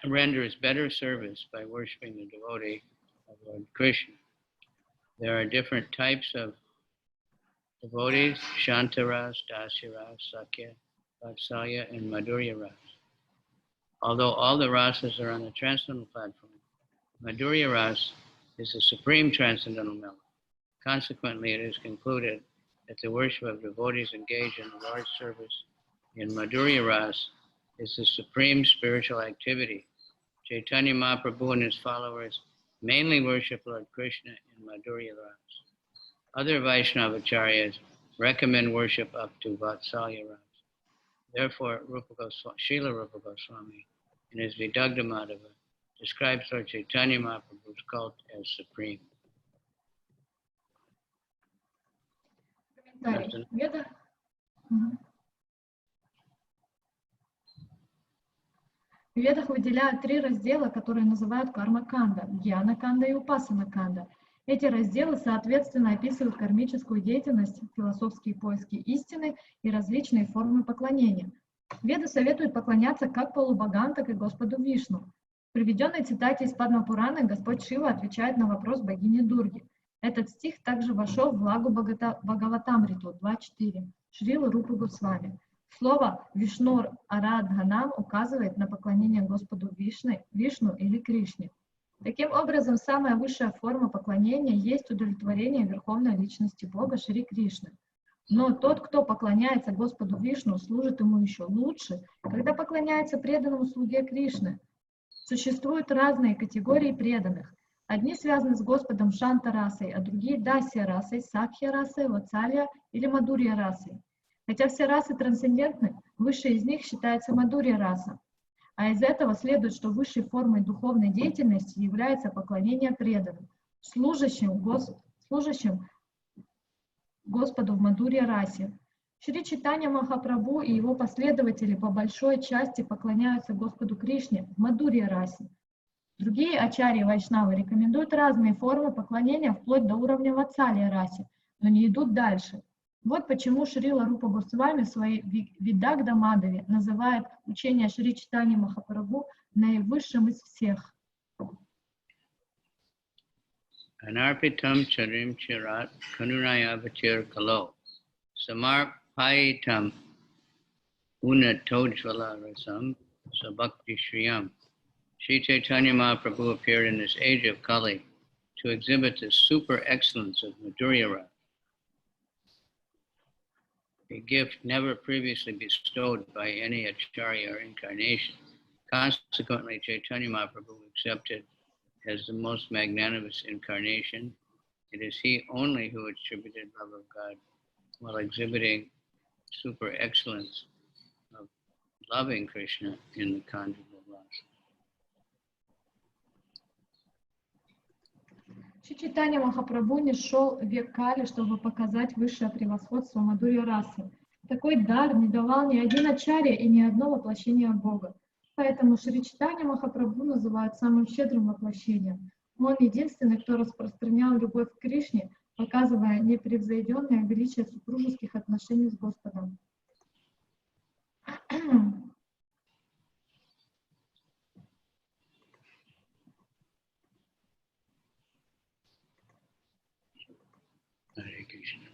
renders better service by worshiping the devotee of Lord Krishna. There are different types of devotees: Shantaras, Dasiras, Sakya, Vatsalya, and Madhurya Ras. Although all the rasas are on the transcendental platform, Madhurya Ras is the supreme transcendental melody. Consequently, it is concluded that the worship of devotees engaged in the Lord's service in Madhurya Ras is the supreme spiritual activity. Chaitanya Mahaprabhu and his followers mainly worship Lord Krishna in Madhurya Ras. Other Vaishnavacharyas recommend worship up to Vatsalya Ras. Therefore, Srila Rupa Goswami, in his Vidagdha Madhava, describes Lord Chaitanya Mahaprabhu's cult as supreme. В Ведах выделяют три раздела, которые называют карма-канда, гьяна-канда и упасана-канда. Эти разделы, соответственно, описывают кармическую деятельность, философские поиски истины и различные формы поклонения. Веды советуют поклоняться как полубогам, так и Господу Вишну. В приведенной цитате из Падма Пураны Господь Шива отвечает на вопрос богини Дурги. Этот стих также вошел в Лагу Бхагаватамриту 2.4 Шрилы Рупы Госвами. Слово «Вишнур Арадханам» указывает на поклонение Господу Вишну или Кришне. Таким образом, самая высшая форма поклонения есть удовлетворение Верховной Личности Бога Шри Кришны. Но тот, кто поклоняется Господу Вишну, служит ему еще лучше, когда поклоняется преданному слуге Кришны. Существуют разные категории преданных. Одни связаны с Господом Шанта-расой, а другие Дасья-расой, Сакхья-расой, Ватсалья или Мадурья-расой. Хотя все расы трансцендентны, высшей из них считается Мадурья-раса. А из этого следует, что высшей формой духовной деятельности является поклонение преданным, служащим Господу в Мадурья-расе. Шри Чайтанья Махапрабху и его последователи по большой части поклоняются Господу Кришне в Мадурья-расе. Другие ачарьи Вайшнавы рекомендуют разные формы поклонения вплоть до уровня Ватсалья-расе, но не идут дальше. Вот почему Шрила Рупа Госвами в своей Видагда Мадхаве называет учение Шри Чайтаньи Махапрабху наивысшим из всех. Anarpitam charim chirat kanunayavatir kalo samarpayitam unatojvala rasam sabhakti shriyam. Sri Chaitanya Mahaprabhu appeared in this age of Kali to exhibit the super excellence of Madhurya Rasa, a gift never previously bestowed by any acharya or incarnation. Consequently, Chaitanya Mahaprabhu accepted as the most magnanimous incarnation. It is he only who attributed love of God while exhibiting super excellence of loving Krishna in the conjugal rasa. Шри Чайтанья Махапрабху не шел в век Кали, чтобы показать высшее превосходство Мадурья расы. Такой дар не давал ни один ачарья и ни одно воплощение Бога. Поэтому Шри Чайтанья Махапрабху называют самым щедрым воплощением. Он единственный, кто распространял любовь к Кришне, показывая непревзойденное величие супружеских отношений с Господом. Hare Krishna.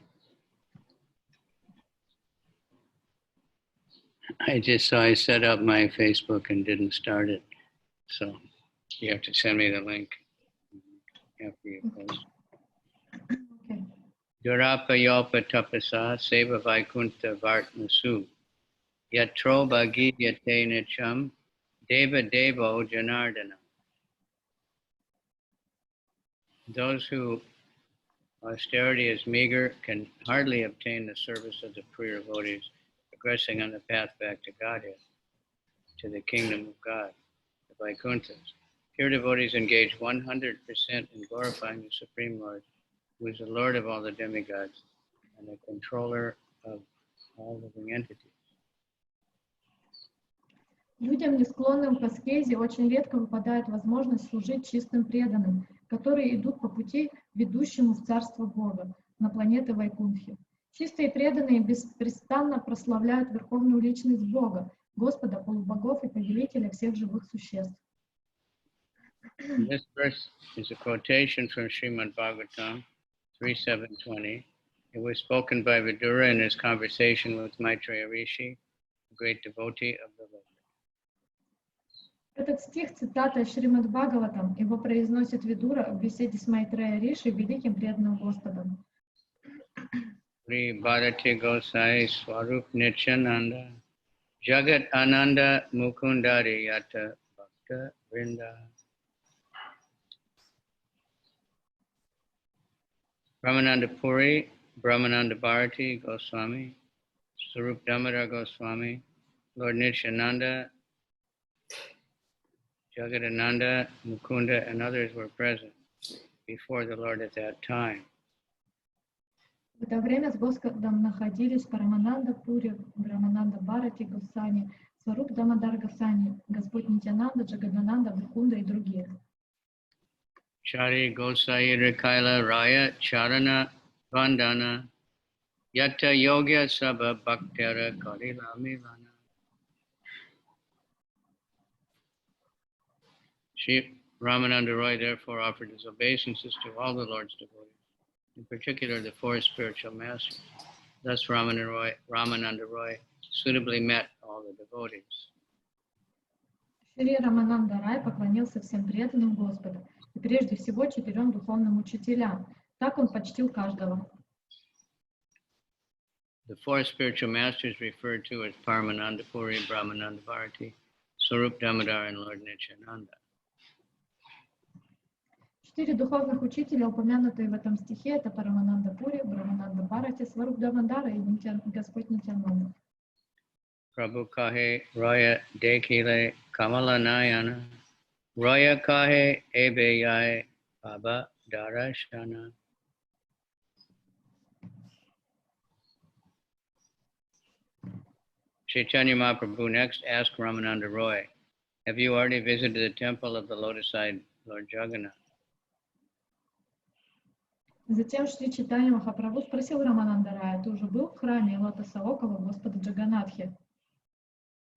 I set up my Facebook and didn't start it. So you have to send me the link after you post. Okay. Durapa yopa tapasa seva vaikunta vartmasu yatro bhagi yate nicham deva devo janardana. Those who austerity is meager can hardly obtain the service of the pure devotees, progressing on the path back to Godhead, to the kingdom of God, the Vaikunthas. Pure devotees engage 100% in glorifying the Supreme Lord, who is the Lord of all the demigods and the controller of all living entities. Людям, не склонным к аскезе, очень редко выпадает возможность служить чистым преданным, которые идут по пути, ведущему в Царство Бога, на планеты Вайкунтхи. Чистые преданные беспрестанно прославляют Верховную Личность Бога, Господа, полубогов и повелителя всех живых существ. This verse is a quotation from Srimad Bhagavatam 3.7.20. It was spoken by Vidura in his conversation with Maitreya Rishi, a great devotee of the Lord. Этот стих — цитата из Шримад Бхагаватам, его произносит Видура в беседе с Майтрея Риши, великим преданным Господом. Sri Bharati Gosai Swarup Nityananda Jagat Ananda Mukundari Yata Bhakta Vrinda. Brahmananda Puri, Brahmananda Bharati Goswami, Swarup Damodar Goswami, Lord Nityananda, Jagadananda, Mukunda, and others were present before the Lord at that time. В это время с Господом находились Парамананда Пури, Брамананда Бхарати Госвами, Сваруп Дамодар Госвами, Господь Нитянанда, Джагадананда, Мукунда и другие. Chari Gosai Rikaila Raya Charana Vandana Yata Yogya Sabha Bhaktara Kalila Milana. Sri Ramananda Roy therefore offered his obeisances to all the Lord's devotees, in particular the four spiritual masters. Thus Ramananda Roy suitably met all the devotees. Шри Рамананда Рай поклонился всем преданным Господа, и прежде всего 4 духовным учителям. Так он почтил каждого. The 4 spiritual masters referred to as Paramananda Puri, Brahmananda Bharati, Swarup Damodar, and Lord Nityananda. 4 духовных учителя, упомянутые в этом стихе, это Парамананда Пури, Брахмананда Бхарати, Сваруб Дамодара и Господь Нитянанда. Prabhu kahe Raya Dekile Kamala Nayana, Raya kahe Ebe Yai Baba Darashana. Chaitanya Mahaprabhu next asked Ramananda Roy, have you already visited the temple of the lotus-eyed Lord Jagannath? Затем Шри Чайтанья Махапрабху спросил Рамананда Рая, ты уже был в храме лотосоокого Господа Джаганатхи?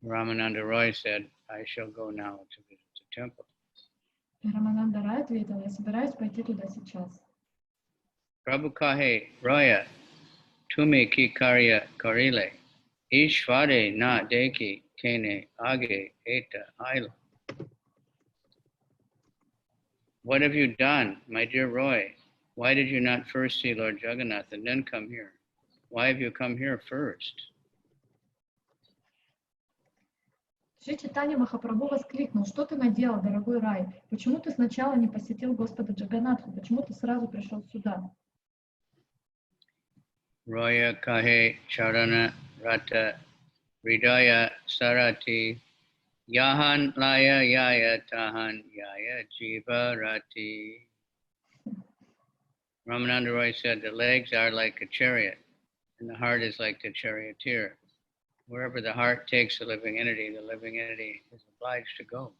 Ramananda Roy said, I shall go now to visit the temple. Рамананда Рай ответил, я собираюсь пойти туда сейчас. Prabhu kahe Roya Tumi ki karya karile, Ishvare na deki kene age eta aila. What have you done, my dear Roy? Why did you not first see Lord Jagannath and then come here? Why have you come here first? Шри Чайтанья Махапрабху воскликнул, что ты наделал, дорогой Рай? Почему ты сначала не посетил Господа Джаганатху? Почему ты сразу пришел сюда? Roya kahe charana rata ridaya sarati yahan laya yaya tahan yaya jiva rati. Ramananda Roy said, the legs are like a chariot and the heart is like the charioteer. Wherever the heart takes the living entity is obliged to go.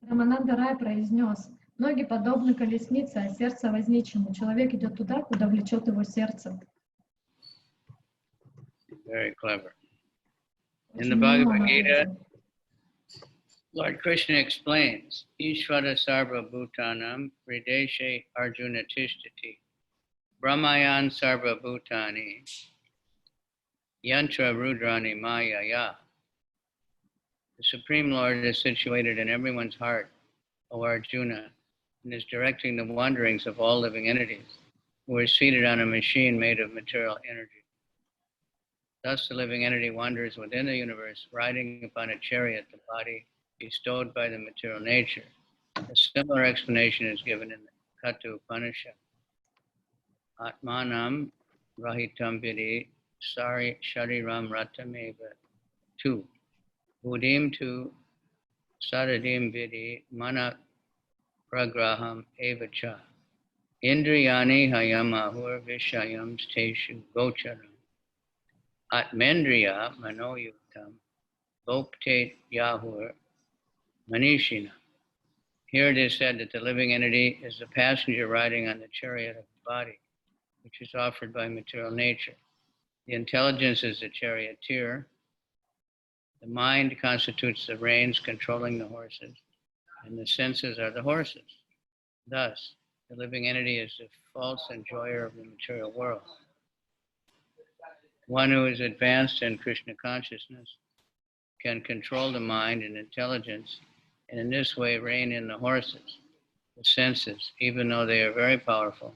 Рамананда Рай произнес, ноги подобны колеснице, а сердце возничему. Человек идет туда, куда влечет его сердце. Very clever. In Очень the умно Bhagavad он Gita, ответил. Lord Krishna explains, Ishvara Sarva Bhutanam Hrideshe Arjuna Tishtati Brahmayan Sarva Bhutani Yantra Rudrani Mayaya. The Supreme Lord is situated in everyone's heart, O Arjuna, and is directing the wanderings of all living entities, who are seated on a machine made of material energy. Thus the living entity wanders within the universe, riding upon a chariot, the body bestowed by the material nature. A similar explanation is given in the Katha Upanishad. Atmanam rahitam vidi shariram ratameva tu. Buddhim tu saradim vidi mana pragraham evacha. Indriyani hayamahur vishayam steshu gocharam. Atmendriya manoyuktam bhoktet yahur manishina. Here it is said that the living entity is the passenger riding on the chariot of the body, which is offered by material nature. The intelligence is the charioteer. The mind constitutes the reins controlling the horses, and the senses are the horses. Thus, the living entity is the false enjoyer of the material world. One who is advanced in Krishna consciousness can control the mind and intelligence, and in this way rein in the horses, the senses, even though they are very powerful.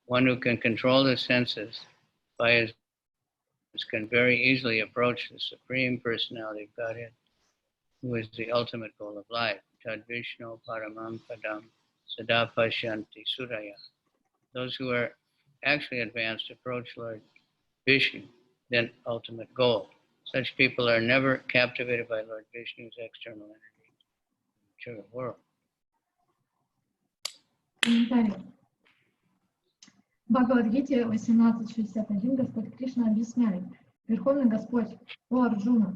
One who can control the senses by his can very easily approach the Supreme Personality of Godhead, who is the ultimate goal of life. Tad Vishnu Paramam Padam Sada Pashyanti Suraya. Those who are actually advanced approach Lord Vishnu, then ultimate goal. Such people are never captivated by Lord Vishnu's external energy, the material world. Комментарий. В Бхагавад-гите 18.61 Господь Кришна объясняет, Верховный Господь, о Арджуна,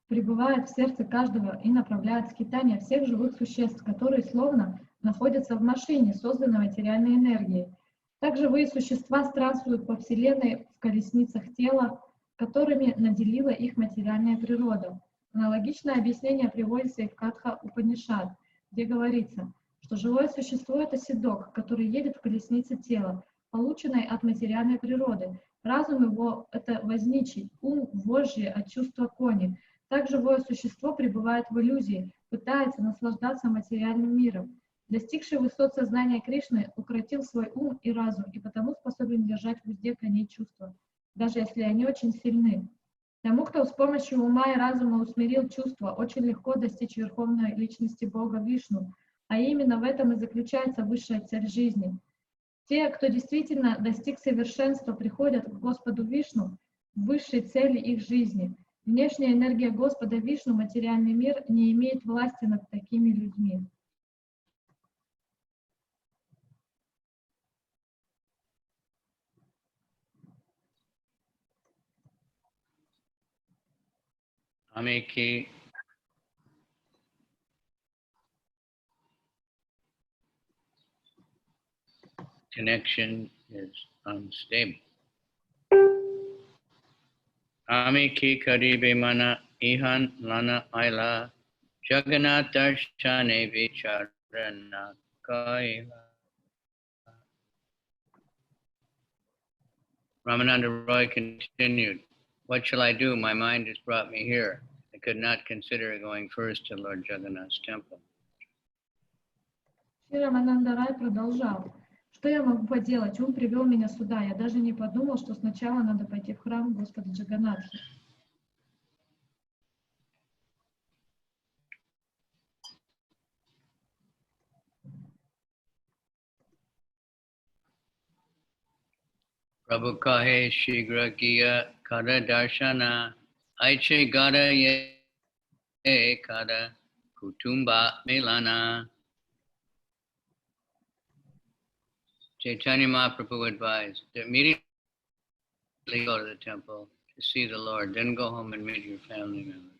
пребывает в сердце каждого и направляет скитания всех живых существ, которые словно находятся в машине, созданной материальной энергией. Так живые существа странствуют по Вселенной в колесницах тела, которыми наделила их материальная природа. Аналогичное объяснение приводится и в Катха Упанишад, где говорится, что живое существо — это седок, который едет в колеснице тела, полученной от материальной природы. Разум его — это возничий, ум — вожжи от чувства кони. Так живое существо пребывает в иллюзии, пытается наслаждаться материальным миром. Достигший высот сознания Кришны укротил свой ум и разум, и потому способен держать в узде коней чувства, даже если они очень сильны. Тому, кто с помощью ума и разума усмирил чувства, очень легко достичь верховной личности Бога Вишну, а именно в этом и заключается высшая цель жизни. Те, кто действительно достиг совершенства, приходят к Господу Вишну, высшей цели их жизни. Внешняя энергия Господа Вишну, материальный мир, не имеет власти над такими людьми. Amiki connection is unstable. Amiki karibe mana ihan lana aila Jagannath darshane vicharana kaila. Ramananda Roy continued, "What shall I do? My mind has brought me here. I could not consider going first to Lord Jagannath's temple." Шри Рамананда Рай продолжал. Что я могу поделать? Ум привел меня сюда. Я даже не подумал, что сначала надо пойти в храм Господа Джаганатхи. Prabhu kahe shigra giya kada darshana aiche gada ye kada kutumba melana. Chaitanya Mahaprabhu advised to immediately go to the temple to see the Lord, then go home and meet your family members.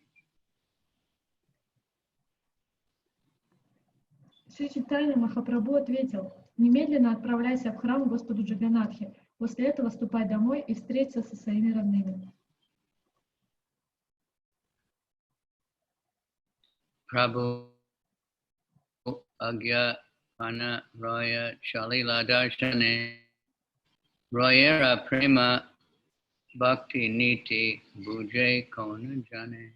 Шри Чайтанья Махапрабху ответил: немедленно отправляйся в храм Господу Джаганатхи. После этого ступай домой и встреться со своими родными. Prabhu agya pana roya shalila darshane royera prema bhakti niti bhuje kona jane.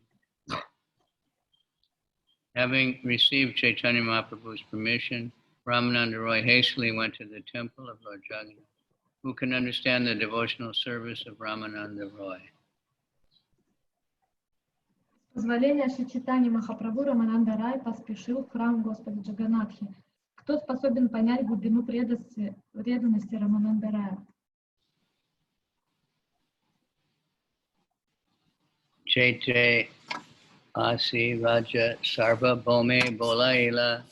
Having received Chaitanya Mahaprabhu's permission, Ramananda Roy hastily went to the temple of Lord Jagannath. Who can understand the devotional service of Ramananda Roy? С позволения Шри Чайтаньи Махапрабху Рамананда Рай поспешил в храм Господа Джаганатхи. Кто способен понять глубину преданности Рамананда Рая? Chaite Asi Raja Sarva Bhome Bolaila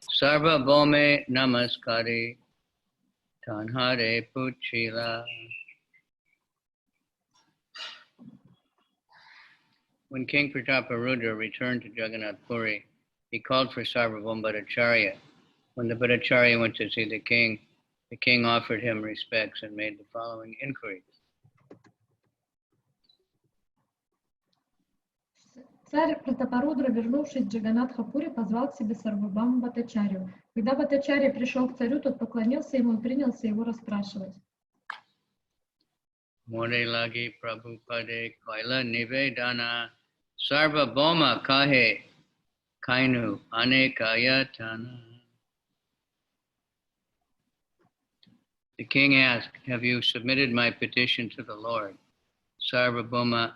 Sarva Bhome Namaskari Tanhare Puchila. When King Prataparudra returned to Jagannath Puri, he called for Sarvabhauma Bhattacharya. When the Bhattacharya went to see the king offered him respects and made the following inquiries. Царь Пратапарудра, вернувшись в Джаганатха-Пури, позвал к себе Сарвабхауму Бхаттачарью. Когда Бхаттачарья пришел к царю, тот поклонился ему и принялся его расспрашивать. More lagi Prabhupade Kaila Nivedana Sarvabhauma Kahe Kainu Anekayatana. The king asked, "Have you submitted my petition to the Lord?" Sarvabhauma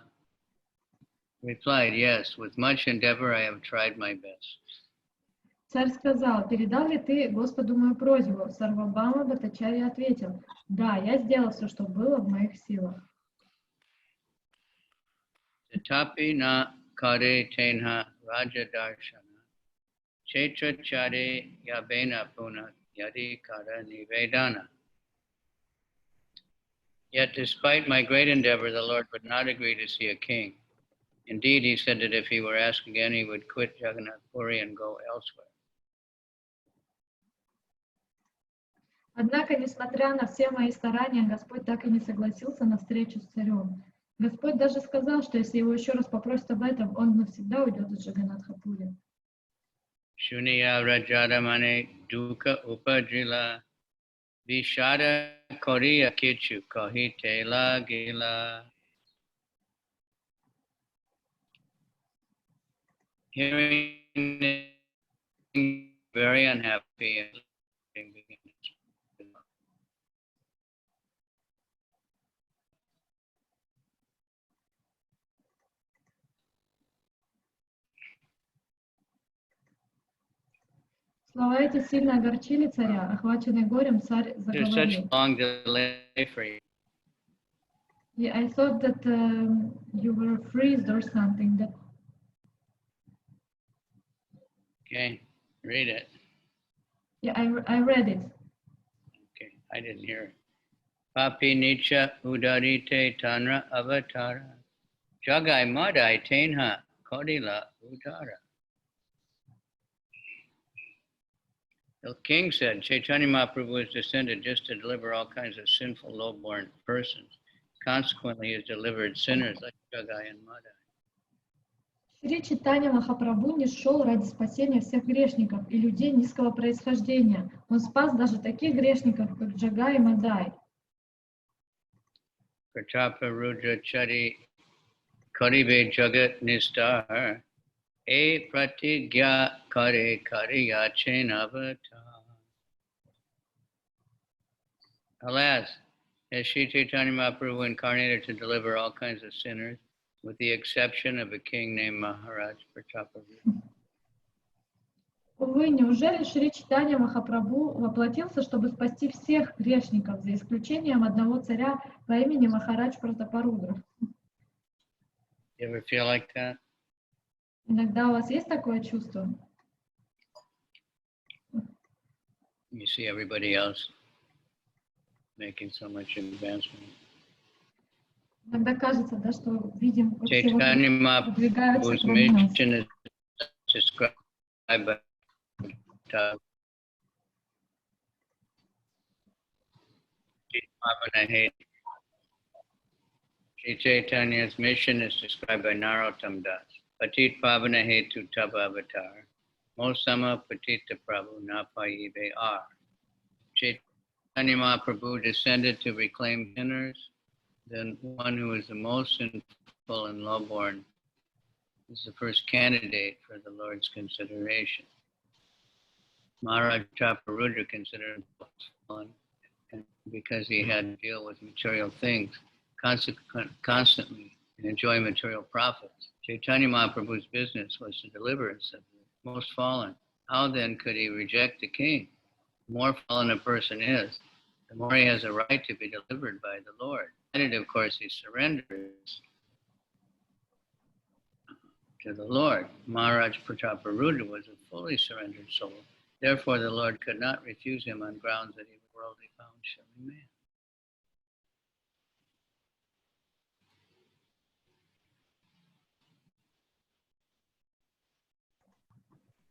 replied, "Yes, with much endeavor I have tried my best." Царь сказал: передал ли ты Господу мою просьбу? Сарвабхаума Бхаттачарья ответил: да, я сделал все, что было в моих силах. Tatapi na kare tenha raja darshana chetra chare yabena puna yadi kara nivedana. Yet despite my great endeavor, the Lord would not agree to see a king. Indeed, he said that if he were asked again, he would quit Jagannath Puri and go elsewhere. Однако, несмотря на все мои старания, Господь так и не согласился на встречу с царем. Господь даже сказал, что если его еще раз попросят об этом, он навсегда уйдет из Джаганатха-Пури. Shuniya rajada mane duka upadrila vishada koriya kichu kahite la gila. hearing it, very unhappy and Слова эти сильно огорчили царя. Охваченный горем, царь there's such заговорил. long delay for you. Yeah, I thought that you were freezed or something. That Okay, read it. yeah, I read it. Okay, I didn't hear it. Papi nicha udarite tanra avatara. Jagai madai tenha kodila udara. The king said, Chaitanya Mahaprabhu was descended just to deliver all kinds of sinful, low-born persons. Consequently, he has delivered sinners like Jagai and Madai. Шри Чайтанья Махапрабху не шел ради спасения всех грешников и людей низкого происхождения. Он спас даже таких грешников, как Джага и Мадай. Pratapa Rudra Chari Karibe Jagat Nistar E Pratigya Kare Kariya Chain Avatar. Alas, as Sri Chaitanya Mahaprabhu incarnated to deliver all kinds of sinners, with the exception of a king named Maharaj Pratapa. Увы, неужели Шри Чайтанья Махапрабху воплотился, чтобы спасти всех грешников, за исключением одного царя по имени Махарадж Пратапарудра? You ever feel like that? Иногда у вас есть такое чувство? You see everybody else making so much advancement. Иногда кажется, да, что видим, как все Chaitanya вокруг продвигаются, Mahaprabhu's кроме нас. mission is described by Sri Chaitanya's mission is described by Narottam Das. Patit Pavana Hetu Tava Avatar. Mosama Patita Prabhu Napayibe R. Chaitanya Mahaprabhu descended to reclaim sinners. Then one who is the most sinful and lowborn is the first candidate for the Lord's consideration. Maharaj Chaparudra considered himself fallen because he had to deal with material things constantly and enjoy material profits. Chaitanya Mahaprabhu's business was the deliverance of the most fallen. How then could he reject the king? The more fallen a person is, the more he has a right to be delivered by the Lord. And of course, he surrenders to the Lord. Maharaj Prataparudra was a fully surrendered soul. Therefore, the Lord could not refuse him on grounds that he was a worldly bound showing man.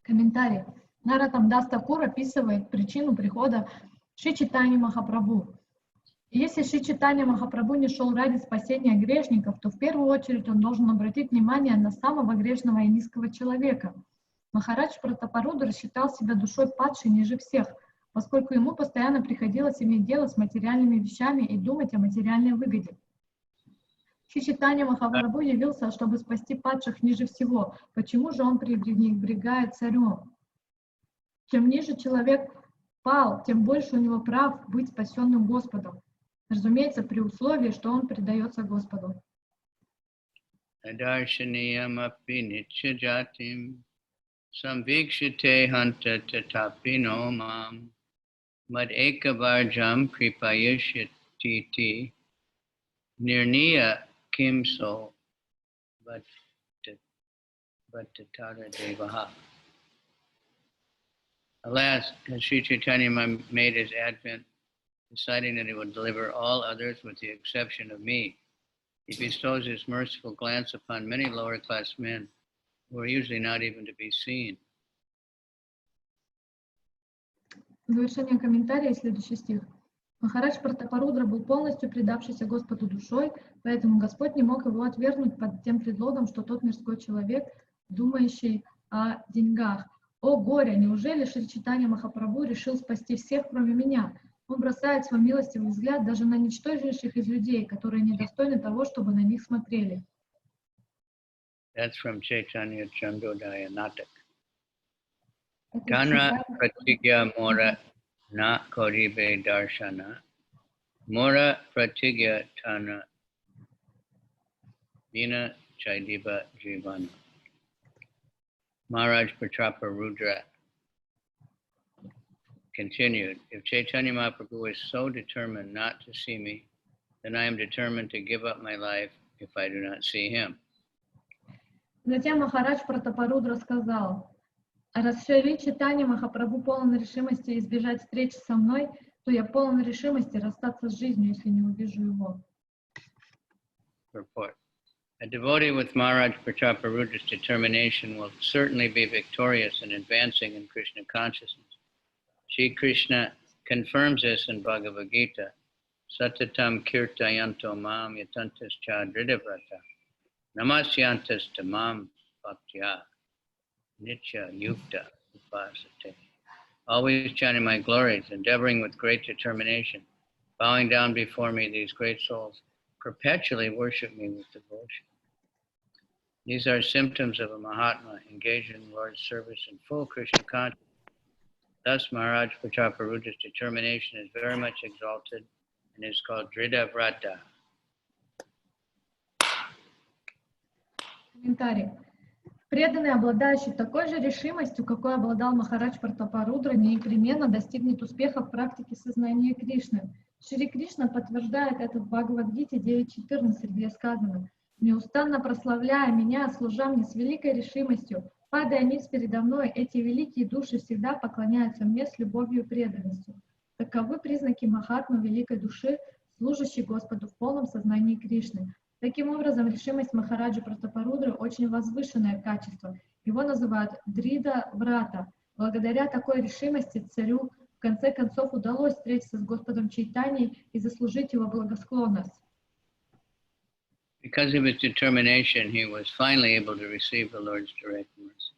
Комментарий. Наротам Дас Такур описывает причину прихода Шри Чайтаньи Махапрабху. И если Шри Чайтанья Махапрабху не шел ради спасения грешников, то в первую очередь он должен обратить внимание на самого грешного и низкого человека. Махарадж Пратапарудра считал себя душой падшей ниже всех, поскольку ему постоянно приходилось иметь дело с материальными вещами и думать о материальной выгоде. Шри Чайтанья Махапрабху явился, чтобы спасти падших ниже всего. Почему же он пренебрегает царем? Чем ниже человек пал, тем больше у него прав быть спасенным Господом. Разумеется, при условии, что он предается Господу. Samvikshite hanta tatapino mam mad ekavarjam kripayashyatiti nirniya kimso bhattatara devaha. Alas, as Sri Chaitanya made his advent, deciding that he would deliver all others with the exception of me, he bestows his merciful glance upon many lower class men who are usually not even to be seen. Завершение комментария, следующий стих. Махарадж Пратапарудра был полностью предавшийся Господу душой, поэтому Господь не мог его отвергнуть под тем предлогом, что тот мирской человек, думающий о деньгах. О горе! Неужели Шри Чайтанья Махапрабху решил спасти всех, кроме меня? Он бросает свой милостивый взгляд даже на ничтожнейших из людей, которые недостойны того, чтобы на них смотрели. That's from Chaitanya Chandrodaya Natak. Это Tanra цитата. pratigya mora na koribe darshana. Mora pratigya tanra vina chaidiba jivana. Maharaj Pratrapa Rudra continued, if Chaitanya Mahaprabhu is so determined not to see me, then I am determined to give up my life if I do not see him. Затем Махарадж Пратапарудра сказал: раз Шри Чайтанья Махапрабху полон решимости избежать встречи со мной, то я полон решимости расстаться с жизнью, если не увижу его. Report. A devotee with Maharaj Prataparudra's determination will certainly be victorious in advancing in Krishna consciousness. Shri Krishna confirms this in Bhagavad Gita. Satatam kirtayanto mam yatantas chadridavrata. Namasyantas tamam bhaktya nitya yukta upasate. Always chanting my glories, endeavoring with great determination, bowing down before me, these great souls perpetually worship me with devotion. These are symptoms of a Mahatma engaged in the Lord's service in full Krishna consciousness. Thus, Maharaj Prataparudra's determination is very much exalted and is called Drida Vrata. Комментарий. Преданный, обладающий такой же решимостью, какой обладал Махарадж Пратапарудра, непременно достигнет успеха в практике сознания Кришны. Шри Кришна подтверждает это в Бхагавад-гите 9.14, где сказано: «Неустанно прославляя меня, служа мне с великой решимостью, падая ниц передо мной, эти великие души всегда поклоняются мне с любовью и преданностью». Таковы признаки Махатмы великой души, служащей Господу в полном сознании Кришны. Таким образом, решимость Махараджа Пратапарудры очень возвышенное качество. Его называют Дрида Врата. Благодаря такой решимости царю в конце концов удалось встретиться с Господом Чайтаньей и заслужить его благосклонность. Because of his determination, he was finally able to receive the Lord's direct mercy.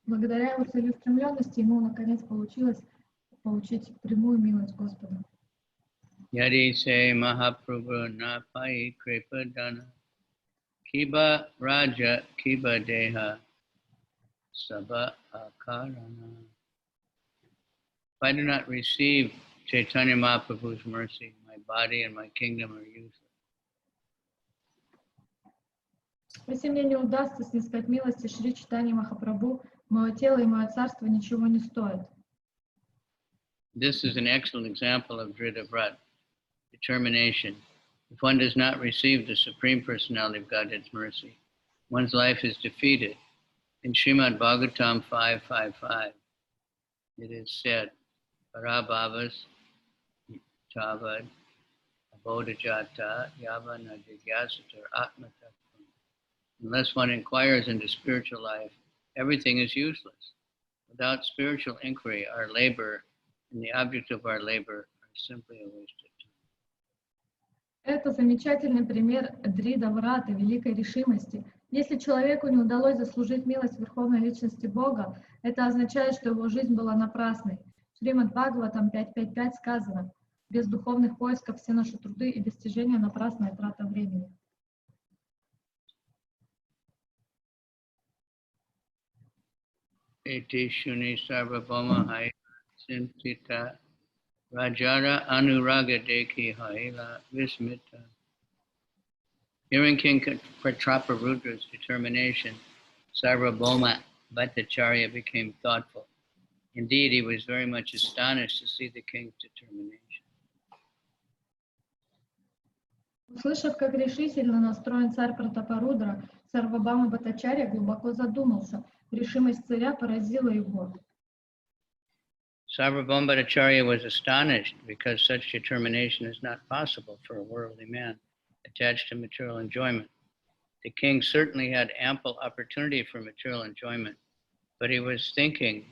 Благодаря его целеустремленности ему наконец получилось получить прямую милость Господа. Yadi se Mahaprabhu na pai kripa dana kiba raja kiba deha sabha akarana. If I do not receive Chaitanya Mahaprabhu's mercy, my body and my kingdom are useless. Если мне не удастся снискать милости Шри Чайтаньи Махапрабху, мое тело и мое царство ничего не стоят. This is an excellent example of Drida Vrat, determination. If one does not receive the Supreme Personality of Godhead's mercy, one's life is defeated. In Srimad Bhagavatam 5.5.5, it is said, Parabhavas tavad abodhajata yavana jigyasatar atmatattvam. Unless one inquires into spiritual life, everything is useless. Without spiritual inquiry, our labor and the object of our labor are simply a waste of time. Это замечательный пример Дрида Враты, великой решимости. Если человеку не удалось заслужить милость Верховной Личности Бога, это означает, что его жизнь была напрасной. В Шримад Бхагаватам 5.5.5 сказано: без духовных поисков все наши труды и достижения напрасная трата времени. Eti shuni sarvabhoma hai sintita rajara anuraga deki haila vismita. Hearing King Pratraparudra's determination, Sarvabhauma Bhattacharya became thoughtful. Indeed, he was very much astonished to see the king's determination. Услышав, как решительно настроен царь Пратапарудра, Сарвабхаума Бхаттачарья глубоко задумался. Решимость царя поразила его. Sarvabhauma Bhattacharya was astonished because such determination is not possible for a worldly man attached to material enjoyment. The king certainly had ample opportunity for material enjoyment, but he was thinking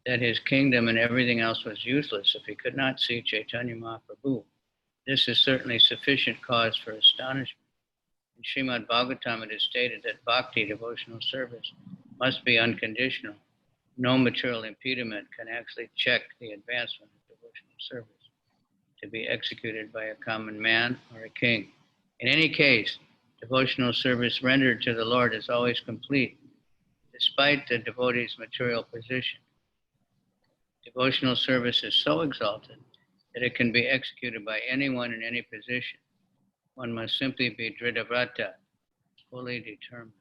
that his kingdom and everything else was useless if he could not see Chaitanya Mahaprabhu. This is certainly sufficient cause for astonishment. In Srimad Bhagavatam, it is stated that bhakti, devotional service, must be unconditional. No material impediment can actually check the advancement of devotional service to be executed by a common man or a king. In any case, Devotional service rendered to the Lord is always complete, despite the devotee's material position. Devotional service is so exalted that it can be executed by anyone in any position. One must simply be Dridhavrata, fully determined.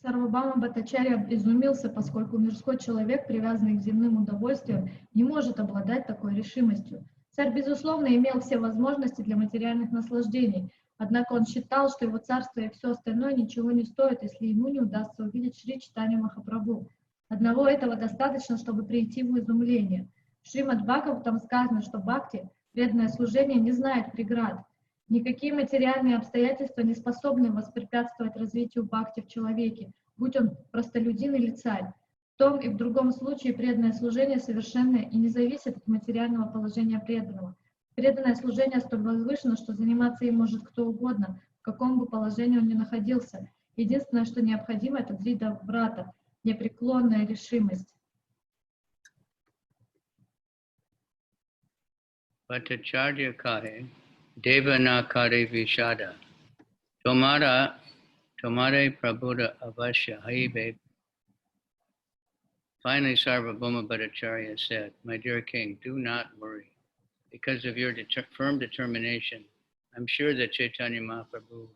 Сарвабхаума Бхаттачарья изумился, поскольку мирской человек, привязанный к земным удовольствиям, не может обладать такой решимостью. Царь, безусловно, имел все возможности для материальных наслаждений, однако он считал, что его царство и все остальное ничего не стоит, если ему не удастся увидеть Шри Чайтанья Махапрабху. Одного этого достаточно, чтобы прийти в изумление. В Шримад Бхагаватам сказано, что бхакти, преданное служение, не знает преград. Никакие материальные обстоятельства не способны воспрепятствовать развитию бхакти в человеке, будь он простолюдин или царь. В том и в другом случае преданное служение совершенное и не зависит от материального положения преданного. Преданное служение столь возвышено, что заниматься им может кто угодно, в каком бы положении он ни находился. Единственное, что необходимо, это Дridhavvrata, непреклонная решимость. Bhattacharya kahe, deva na kare vishada, tomare prabhuda avashya haibe. Finally, Sarvabhauma Bhattacharya said, "My dear king, do not worry. Because of your firm determination, I'm sure that Chaitanya Mahaprabhu's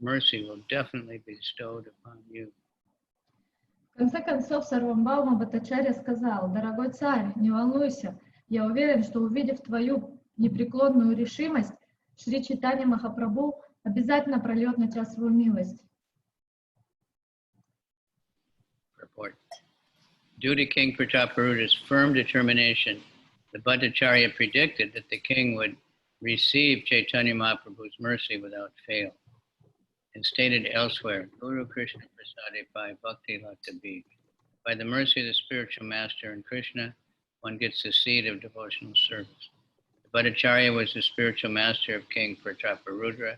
mercy will definitely be bestowed upon you." В конце концов, Сарвабхаума Бхаттачарья сказал: «Дорогой царь, не волнуйся, я уверен, что, увидев твою непреклонную решимость, Шри Чайтанья Махапрабху обязательно прольет на тебя свою милость». Report. Due to King Prataparudra's firm determination, the Bhattacharya predicted that the king would receive Chaitanya Mahaprabhu's mercy without fail. As stated elsewhere, Guru Krishna Prasade Pai Bhakti Laktabhi. By the mercy of the spiritual master and Krishna, one gets the seed of devotional service. The Bhattacharya was the spiritual master of King Prataparudra,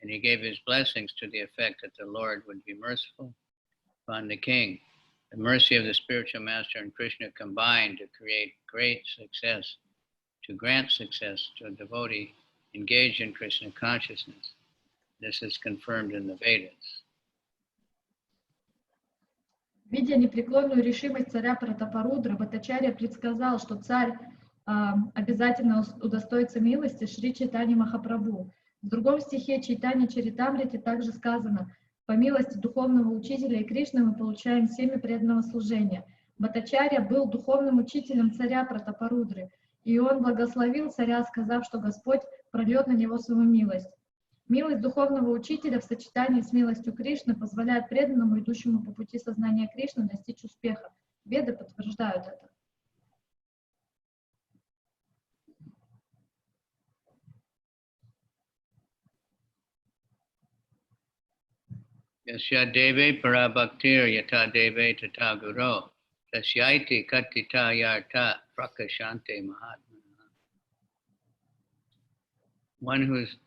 and he gave his blessings to the effect that the Lord would be merciful upon the king. The mercy of the spiritual master and Krishna combined to create great success, to grant success to a devotee engaged in Krishna consciousness. This is confirmed in the Vedas. Видя непреклонную решимость царя Пратапарудра, Бхаттачарья предсказал, что царь обязательно удостоится милости Шри Чайтаньи Махапрабху. В другом стихе Чайтанья Чаритамрити также сказано: «По милости духовного учителя и Кришны мы получаем семя преданного служения». Бхаттачарья был духовным учителем царя Пратапарудры, и он благословил царя, сказав, что Господь прольет на него свою милость. Милость духовного учителя в сочетании с милостью Кришны позволяет преданному, идущему по пути сознания Кришны, достичь успеха. Веды подтверждают это. Yasya deve parabhaktir yata deve tata guru, tasyaiti katita yarta prakashante mahatmana. One who's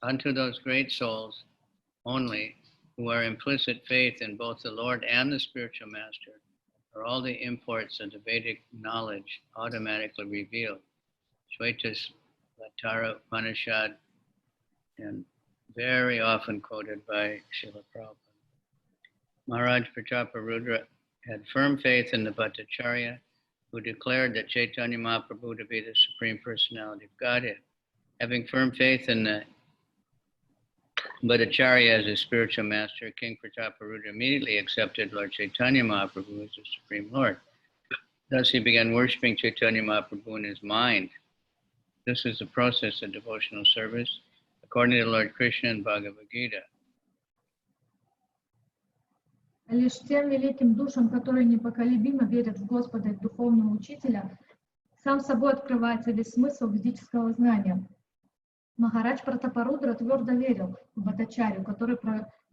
unto those great souls only who are implicit faith in both the Lord and the spiritual master are all the imports of the Vedic knowledge automatically revealed. Shvetas Vatara Upanishad, and very often quoted by Srila Prabhupada. Maharaj Prataparudra had firm faith in the Bhattacharya, who declared that Chaitanya Mahaprabhu to be the Supreme Personality of Godhead. Having firm faith in the Bhattacharya as a spiritual master, King Prataparudra immediately accepted Lord Chaitanya Mahaprabhu as the Supreme Lord. Thus he began worshipping Chaitanya Mahaprabhu in his mind. This is the process of devotional service, according to Lord Krishna in Bhagavad Gita. Лишь тем великим душам, которые непоколебимо верят в Господа и в духовного учителя, сам собой открывается весь смысл ведического знания. Махарадж Пратапарудра твердо верил в Бхаттачарью, который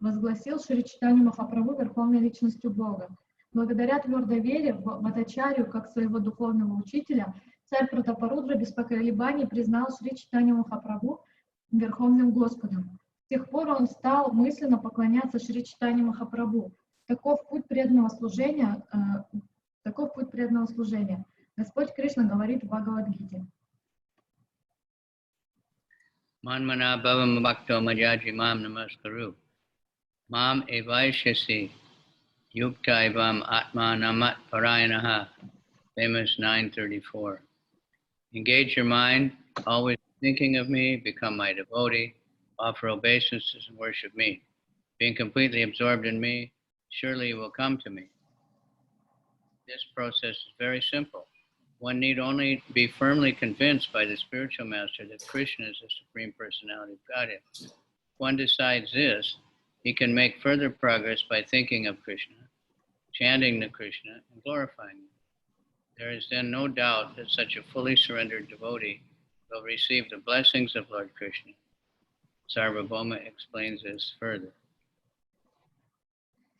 возгласил Шри Чайтанью Махапрабху верховной личностью Бога. Благодаря твердой вере в Бхаттачарью как своего духовного учителя, царь Пратапарудра без колебаний признал Шри Чайтанью Махапрабху верховным Господом. С тех пор он стал мысленно поклоняться Шри Чайтанью Махапрабху. Таков путь преданного служения. Господь Кришна говорит в Бхагавад-гите. Manmana bhavam bhakto majaji mam namaskaru. Mam evaishyasi yukta evam atma namat parayanaha. Famous 934. Engage your mind, always thinking of me, become my devotee, offer obeisances and worship me. Being completely absorbed in me, surely you will come to me. This process is very simple. One need only be firmly convinced by the spiritual master that Krishna is the Supreme Personality of Godhead. If one decides this, he can make further progress by thinking of Krishna, chanting the Krishna, and glorifying him. There is then no doubt that such a fully surrendered devotee will receive the blessings of Lord Krishna. Sarvabhauma explains this further.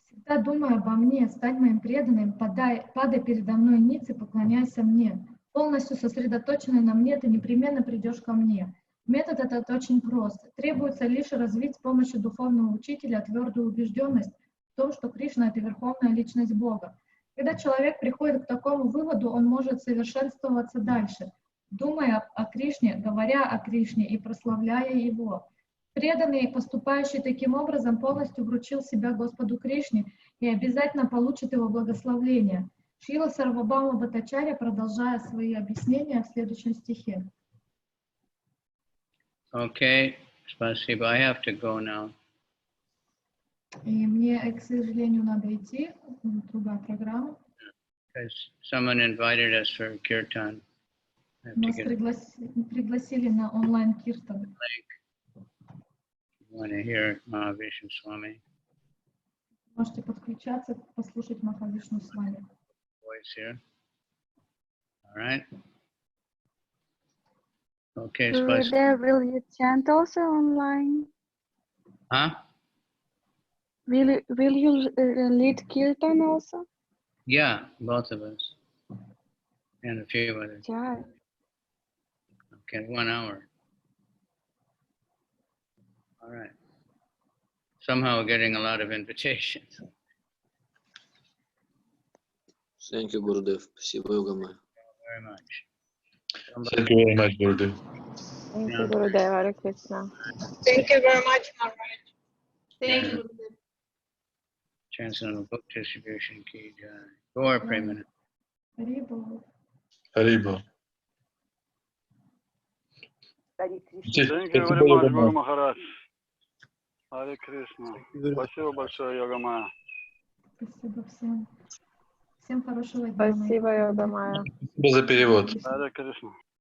Всегда думай обо мне, стань моим преданным, падай передо мной ниц и поклоняйся мне. Полностью сосредоточенный на мне, ты непременно придешь ко мне. Метод этот очень прост. Требуется лишь развить с помощью духовного учителя твердую убежденность в том, что Кришна — это верховная личность Бога. Когда человек приходит к такому выводу, он может совершенствоваться дальше, думая о Кришне, говоря о Кришне и прославляя Его. Преданный, поступающий таким образом, полностью вручил себя Господу Кришне и обязательно получит Его благословение. Шрила Сарвабхаума Бхаттачарья, продолжая свои объяснения в следующем стихе. Okay, спасибо. I have to go now. И мне, к сожалению, надо идти, другая программа. Because someone invited us for kirtan. I have to Нас get пригласили на онлайн-киртан. the link. You want to hear Mahavishnu Swami Можете подключаться, послушать Махавишну с вами. voice here. All right. Okay, спасибо. Gurudev, will you chant also online? Huh? Will you lead kirtan also? Yeah, both of us. And a few others. Yeah. Okay, 1 hour. All right. Somehow we're getting a lot of invitations. Thank you, Gurudev. Спасибо, Yogamaya. Very much. Thank you very much, Gurudev. Thank you, Gurudev. Hare Krishna. Thank you very much, Maharaj. Thank Yeah. you. Transcendental Book Distribution Key. Gaur Premanand. Харибол. Haribo. Thank you very much, Guru Maharaj. Hare Krishna. Спасибо большое, Йогамая. Спасибо всем. Всем хорошего дня. Спасибо, Йогамая. Спасибо за перевод. Hare Krishna.